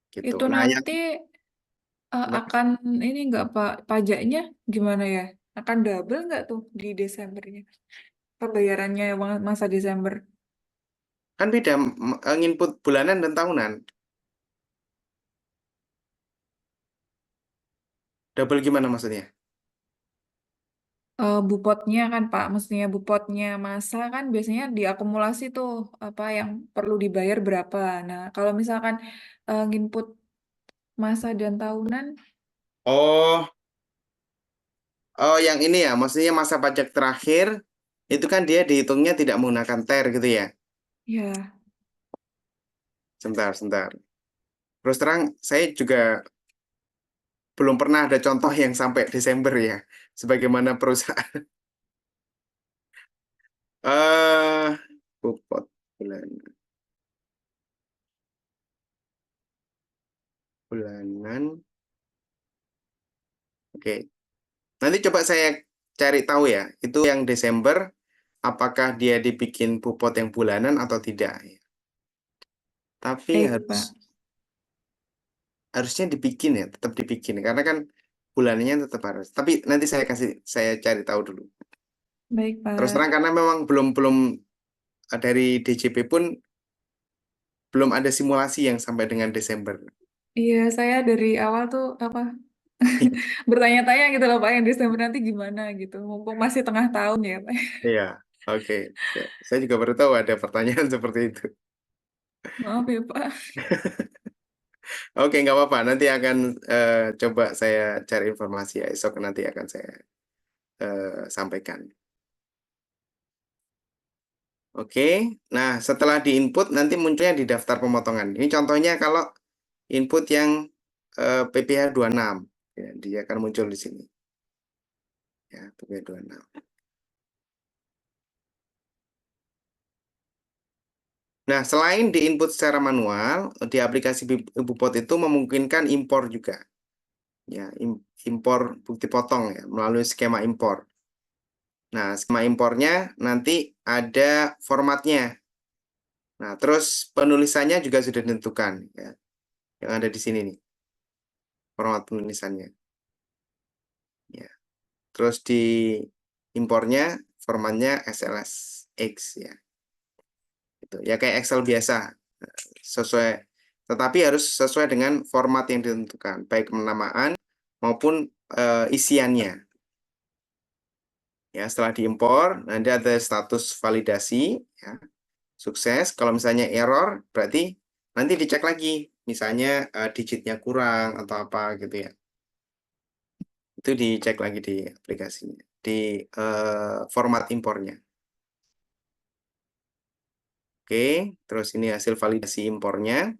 gitu. Itu Nah, yang nanti akan ini nggak Pak, pajaknya gimana ya? Akan double nggak tuh di Desembernya? Pembayarannya masa Desember. kan beda nginput bulanan dan tahunan. Double gimana maksudnya? Bupotnya kan Pak, mestinya bupotnya masa kan biasanya diakumulasi tuh apa yang perlu dibayar berapa. Nah, kalau misalkan nginput masa dan tahunan, Oh, oh yang ini ya, maksudnya masa pajak terakhir itu kan dia dihitungnya tidak menggunakan TER gitu ya. ya Sebentar. Terus terang, saya juga belum pernah ada contoh yang sampai Desember ya, sebagaimana perusahaan. Bupot bulanan. Oke, nanti coba saya cari tahu ya, itu yang Desember, apakah dia dibikin bupot yang bulanan atau tidak ya. Tapi baik Pak. harusnya dibikin ya, tetap dibikin karena kan bulanannya tetap harus. Tapi nanti saya cari tahu dulu. Baik Terus Pak. terang karena memang belum belum dari DJP pun belum ada simulasi yang sampai dengan Desember. Iya, saya dari awal tuh apa bertanya-tanya gitu loh Pak, yang Desember nanti gimana gitu. Mumpung masih tengah tahun ya Pak. Iya, oke. Ya, saya juga baru tahu ada pertanyaan seperti itu. Maaf ya Pak. Oke, nggak apa-apa. Nanti akan coba saya cari informasi ya. Esok nanti akan saya sampaikan. Oke, nah setelah diinput nanti munculnya di daftar pemotongan. Ini contohnya kalau input yang PPh 26, ya, dia akan muncul di sini. Ya, PPh 26. Nah, selain diinput secara manual, di aplikasi IbuPot itu memungkinkan impor juga. Ya, impor bukti potong ya, melalui skema impor. Nah, skema impornya nanti ada formatnya. Nah, terus penulisannya juga sudah ditentukan ya. Yang ada di sini nih. Format penulisannya. Ya. Terus di impornya formatnya SLSX ya. Itu ya kayak Excel biasa. Sesuai tetapi harus sesuai dengan format yang ditentukan, baik penamaan maupun isiannya. Ya, setelah diimpor nanti ada status validasi ya. Sukses. Kalau misalnya error, berarti nanti dicek lagi. Misalnya digitnya kurang atau apa gitu ya. Itu dicek lagi di aplikasinya, di format impornya. Oke, terus ini hasil validasi impornya.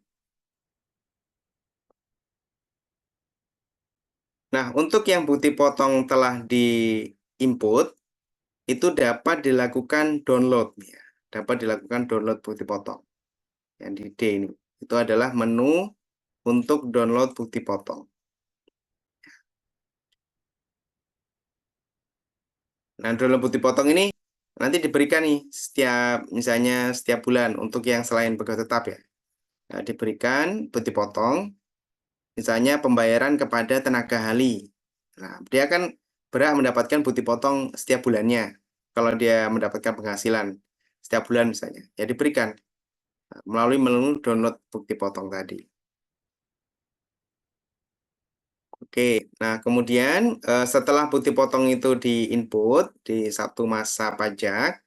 Nah, untuk yang bukti potong telah di-input, itu dapat dilakukan download. Ya. Dapat dilakukan download bukti potong. Yang di D ini. Itu adalah menu untuk download bukti potong. Nah, dalam bukti potong ini nanti diberikan nih misalnya setiap bulan untuk yang selain pegawai tetap ya. Nah, diberikan bukti potong, misalnya pembayaran kepada tenaga ahli. Nah, dia kan berhak mendapatkan bukti potong setiap bulannya. Kalau dia mendapatkan penghasilan setiap bulan misalnya, ya diberikan melalui menu download bukti potong tadi. Oke, nah kemudian setelah bukti potong itu di-input di satu masa pajak,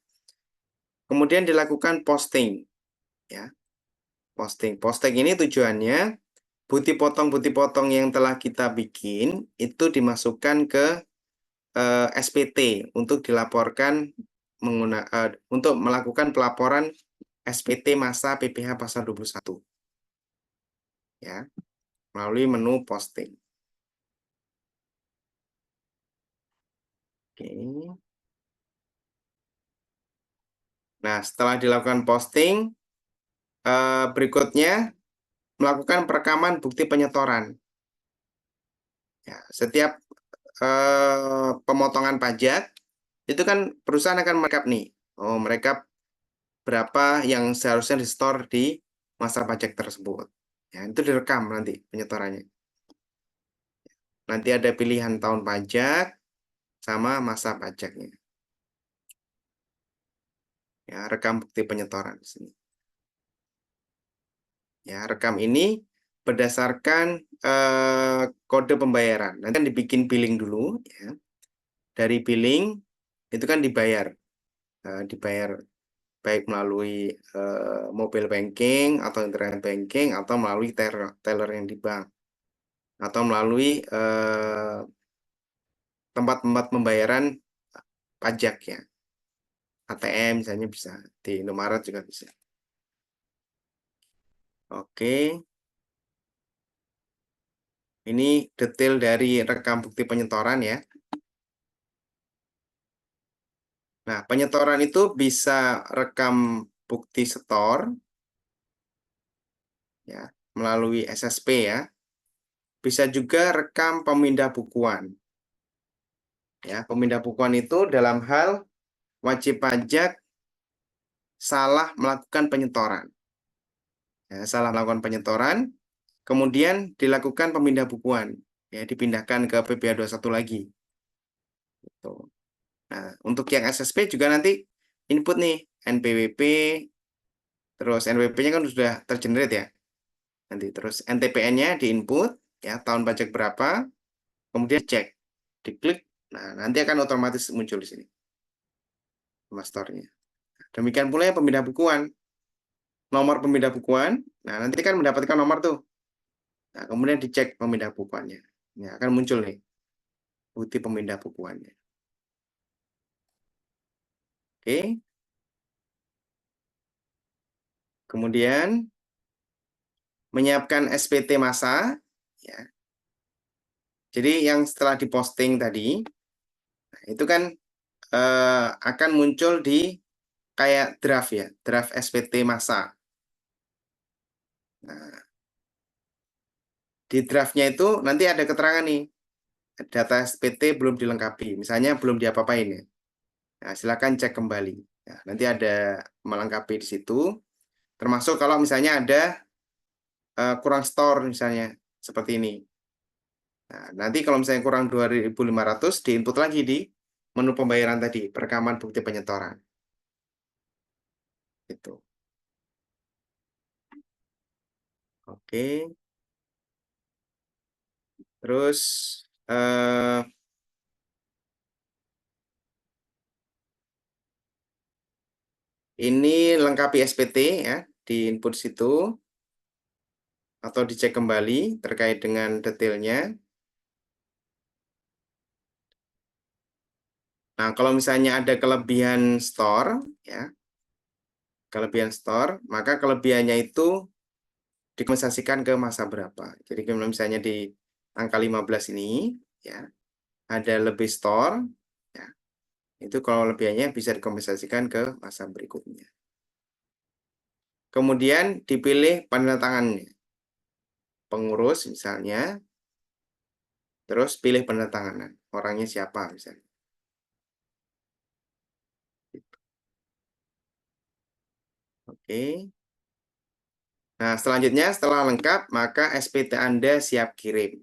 kemudian dilakukan posting. Ya, posting ini tujuannya bukti potong yang telah kita bikin itu dimasukkan ke SPT untuk dilaporkan untuk melakukan pelaporan SPT masa PPh pasal 21. Ya, melalui menu posting. Oke. Nah, setelah dilakukan posting, berikutnya melakukan perekaman bukti penyetoran. Ya, setiap pemotongan pajak itu kan perusahaan akan merekap nih. Oh, merekap berapa yang seharusnya di-store di masa pajak tersebut. Ya, itu direkam nanti penyetorannya. Nanti ada pilihan tahun pajak sama masa pajaknya. Ya, rekam bukti penyetoran di sini. Ya, rekam ini berdasarkan kode pembayaran. Nanti kan dibikin billing dulu ya. Dari billing itu kan dibayar baik melalui mobile banking atau internet banking atau melalui teller yang di bank atau melalui tempat-tempat pembayaran pajak ya. ATM misalnya bisa, di Indomaret juga bisa. Oke. Ini detail dari rekam bukti penyetoran ya. Nah, penyetoran itu bisa rekam bukti setor ya, melalui SSP ya. Bisa juga rekam pemindah bukuan. Ya, pemindah bukuan itu dalam hal wajib pajak salah melakukan penyetoran. Ya, salah melakukan penyetoran, kemudian dilakukan pemindah bukuan. Ya, dipindahkan ke PPh 21 lagi. Gitu. Nah, untuk yang SSP juga nanti input nih NPWP, terus NPWP-nya kan sudah tergenerate ya. Nanti terus NTPN-nya diinput ya, tahun pajak berapa, kemudian cek, diklik, nah nanti akan otomatis muncul di sini masternya. Demikian pula yang pemindah bukuan, nomor pemindah bukuan, nah nanti kan mendapatkan nomor tuh. Nah, kemudian dicek pemindah bukuannya. Ya, akan muncul nih bukti pemindah bukuannya. Oke. Kemudian menyiapkan SPT masa ya. Jadi yang setelah diposting tadi nah, itu kan akan muncul di kayak draft ya, draft SPT masa. Nah, di draftnya itu nanti ada keterangan nih, data SPT belum dilengkapi, misalnya belum diapa-apain ya. Nah, silakan cek kembali. Nah, nanti ada melengkapi di situ, termasuk kalau misalnya ada kurang store misalnya seperti ini. Nah, nanti kalau misalnya kurang 2.500 diinput lagi di menu pembayaran tadi, perekaman bukti penyetoran. Itu. Oke. Terus ini lengkapi SPT ya, di input situ atau dicek kembali terkait dengan detailnya. Nah, kalau misalnya ada kelebihan store ya, maka kelebihannya itu dikompensasikan ke masa berapa. Jadi kalau misalnya di angka 15 ini ya, ada lebih store ya. Itu kalau lebihannya bisa dikompensasikan ke masa berikutnya. Kemudian dipilih penandatangannya. Pengurus misalnya, terus pilih penandatanganan. Orangnya siapa misalnya. Oke. Nah, selanjutnya setelah lengkap, maka SPT Anda siap kirim.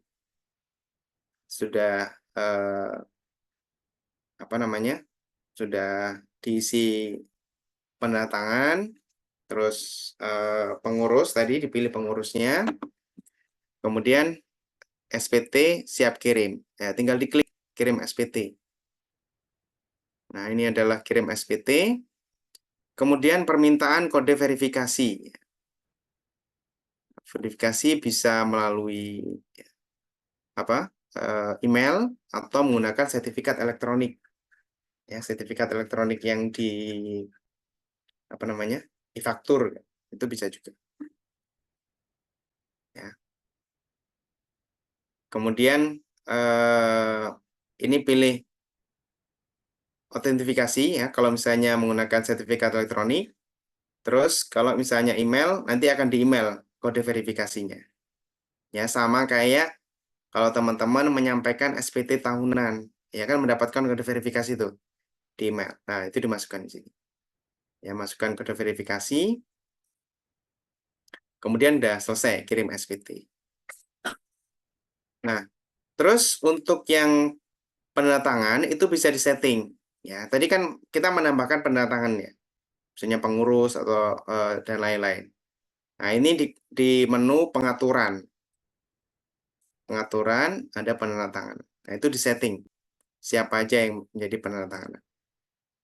Sudah apa namanya? Sudah diisi pendatangan, terus pengurus tadi dipilih pengurusnya, kemudian SPT siap kirim. Ya, tinggal diklik kirim SPT. Nah, ini adalah kirim SPT. Kemudian permintaan kode verifikasi. Verifikasi bisa melalui apa? Email atau menggunakan sertifikat elektronik. Ya, sertifikat elektronik yang di apa namanya? Di-faktur itu bisa juga. Ya. Kemudian ini pilih autentifikasi ya kalau misalnya menggunakan sertifikat elektronik. Terus kalau misalnya email nanti akan di-email kode verifikasinya. Ya, sama kayak kalau teman-teman menyampaikan SPT tahunan, ya kan mendapatkan kode verifikasi itu di email. Nah, itu dimasukkan di sini. Ya, masukkan kode verifikasi. Kemudian udah selesai kirim SPT. Nah, terus untuk yang pendatangan itu bisa disetting. Ya, tadi kan kita menambahkan pendatangan ya, misalnya pengurus atau dan lain-lain. Nah, ini di menu pengaturan. Pengaturan ada pendatangan. Nah, itu disetting. Siapa aja yang menjadi pendatangan.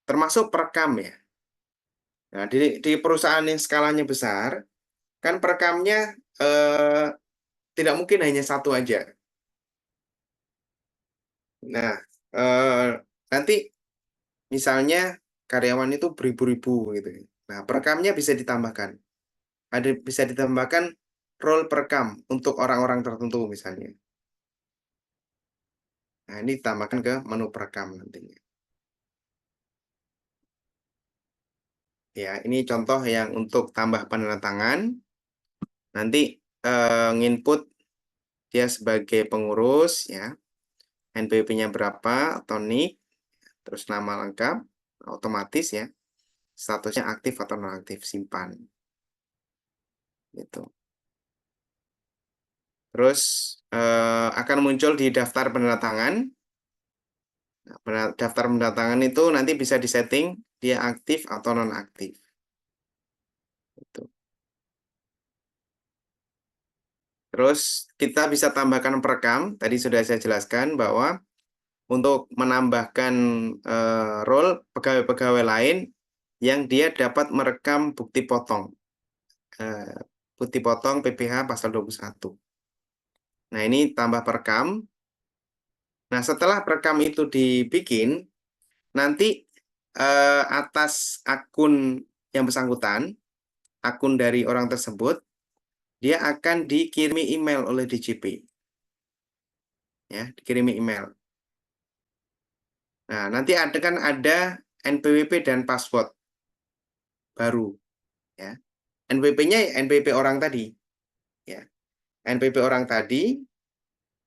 Termasuk perekam ya. Nah, di perusahaan yang skalanya besar, kan perekamnya tidak mungkin hanya satu aja. Nah, nanti misalnya karyawan itu beribu-ribu gitu. Nah, perekamnya bisa ditambahkan. Bisa ditambahkan role perekam untuk orang-orang tertentu misalnya. Nah, ini ditambahkan ke menu perekam nantinya. Ya, ini contoh yang untuk tambah penandatangan. Nanti nginput dia sebagai pengurus ya. NPWP-nya berapa atau NIK, terus nama lengkap, otomatis ya. Statusnya aktif atau nonaktif, simpan. Gitu. Terus akan muncul di daftar pendatangan. Nah, daftar pendatangan itu nanti bisa disetting dia aktif atau nonaktif. Gitu. Terus kita bisa tambahkan perekam. Tadi sudah saya jelaskan bahwa untuk menambahkan role pegawai-pegawai lain yang dia dapat merekam bukti potong. Bukti potong PPh pasal 21. Nah, ini tambah perekam. Nah, setelah perekam itu dibikin, nanti atas akun yang bersangkutan, akun dari orang tersebut, dia akan dikirimi email oleh DJP. Ya, dikirimi email. Nah, nanti kan ada NPWP dan password baru. Ya. NPWP-nya NPWP orang tadi. Ya. NPWP orang tadi.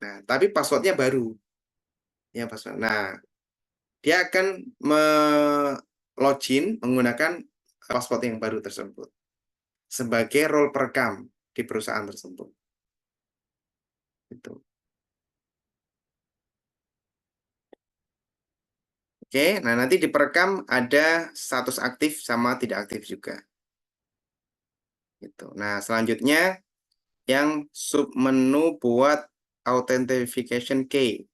Nah, tapi passwordnya baru. Ya, password. Nah, dia akan login menggunakan password yang baru tersebut sebagai role perekam di perusahaan tersebut. Gitu. Oke, nah nanti di perekam ada status aktif sama tidak aktif juga. Gitu. Nah, selanjutnya yang submenu buat authentication key.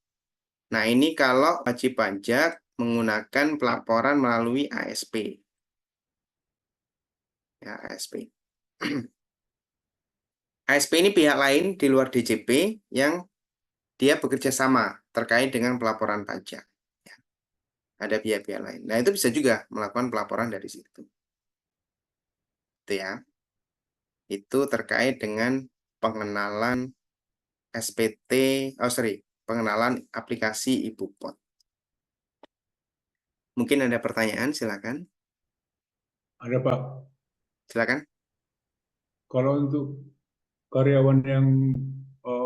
Nah, ini kalau wajib pajak menggunakan pelaporan melalui ASP. Ya, ASP. ASP ini pihak lain di luar DJP yang dia bekerja sama terkait dengan pelaporan pajak. Ya. Ada pihak-pihak lain. Nah, itu bisa juga melakukan pelaporan dari situ. Itu ya. Itu terkait dengan pengenalan SPT, pengenalan aplikasi IBUPOT. Mungkin ada pertanyaan, silakan. Ada Pak, Silakan. kalau untuk karyawan yang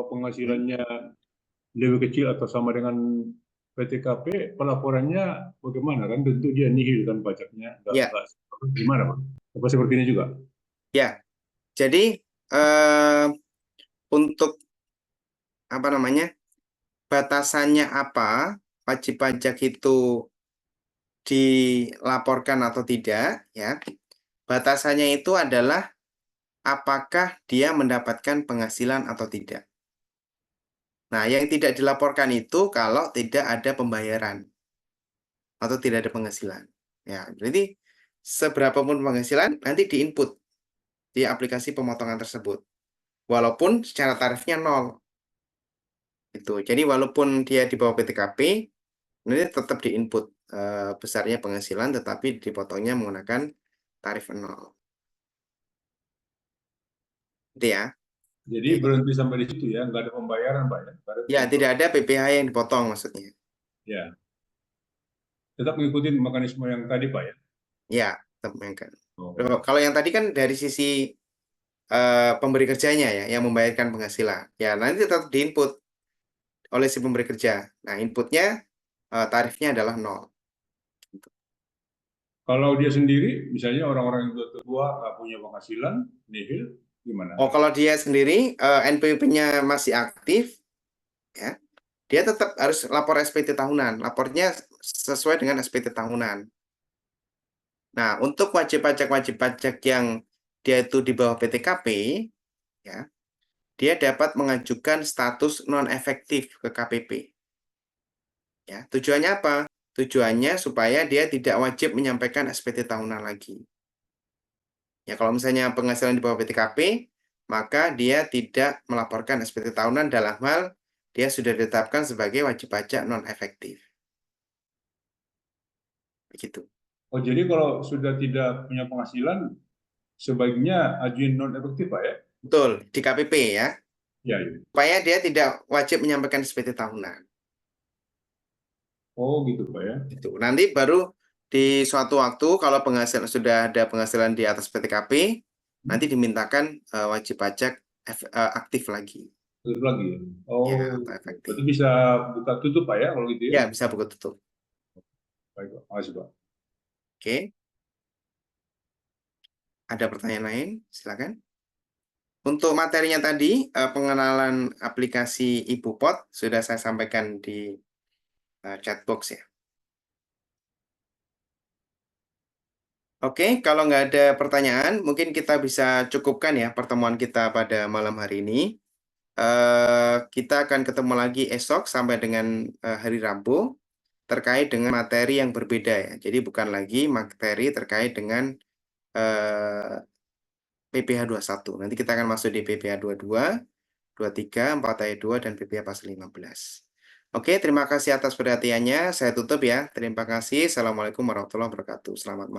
penghasilannya lebih kecil atau sama dengan PTKP, pelaporannya bagaimana kan? Tentu dia nihil kan pajaknya. Ya. Gimana Pak? Apa seperti ini juga? Ya, jadi untuk apa namanya, batasannya apa, wajib pajak itu dilaporkan atau tidak, ya. Batasannya itu adalah apakah dia mendapatkan penghasilan atau tidak. Nah, yang tidak dilaporkan itu kalau tidak ada pembayaran atau tidak ada penghasilan. Ya, berarti seberapa pun penghasilan nanti diinput di aplikasi pemotongan tersebut. Walaupun secara tarifnya 0. Itu. Jadi walaupun dia di bawah PTKP, nanti tetap diinput besarnya penghasilan, tetapi dipotongnya menggunakan tarif 0. Itu ya. Jadi berhenti sampai di situ ya, nggak ada pembayaran Pak ya? Nggak ada Ya, tidak ada PPh yang dipotong maksudnya. Ya. Tetap mengikuti mekanisme yang tadi Pak ya? Ya, tetap mainkan. Oh. Kalau yang tadi kan dari sisi pemberi kerjanya ya, yang membayarkan penghasilan. Ya, nanti tetap diinput oleh si pemberi kerja. Nah, inputnya tarifnya adalah 0. Kalau dia sendiri, misalnya orang-orang yang sudah tua nggak punya penghasilan, nihil, gimana? Oh, kalau dia sendiri NPWP-nya masih aktif, ya, dia tetap harus lapor SPT tahunan. Lapornya sesuai dengan SPT tahunan. Nah, untuk wajib pajak yang dia itu di bawah PTKP, ya, dia dapat mengajukan status non-efektif ke KPP. Ya, tujuannya apa? Tujuannya supaya dia tidak wajib menyampaikan SPT tahunan lagi. Ya, kalau misalnya penghasilan di bawah PTKP, maka dia tidak melaporkan SPT tahunan dalam hal dia sudah ditetapkan sebagai wajib pajak non-efektif. Begitu. Oh, jadi kalau sudah tidak punya penghasilan, sebaiknya ajuin non-efektif Pak ya? Betul, di KPP ya. Ya, ya. Supaya dia tidak wajib menyampaikan SPT tahunan. Oh, gitu Pak ya? Itu. Nanti baru di suatu waktu kalau penghasilan sudah ada penghasilan di atas PTKP, nanti dimintakan wajib pajak aktif lagi. Tutup lagi ya? Oh, Ya, atau efektif. berarti bisa buka tutup Pak ya kalau gitu ya? Ya, bisa buka tutup. Baik Pak, makasih Pak. Oke. Ada pertanyaan lain? Silakan. Untuk materinya tadi, pengenalan aplikasi IBUPOT sudah saya sampaikan di chat box ya. Oke, kalau nggak ada pertanyaan, mungkin kita bisa cukupkan ya pertemuan kita pada malam hari ini. Kita akan ketemu lagi esok sampai dengan hari Rabu terkait dengan materi yang berbeda ya. Jadi bukan lagi materi terkait dengan PPh 21. Nanti kita akan masuk di PPh 22, 23, 4 ayat 2, dan PPh pasal 15. Oke, terima kasih atas perhatiannya. Saya tutup ya. Terima kasih. Assalamualaikum warahmatullahi wabarakatuh. Selamat malam.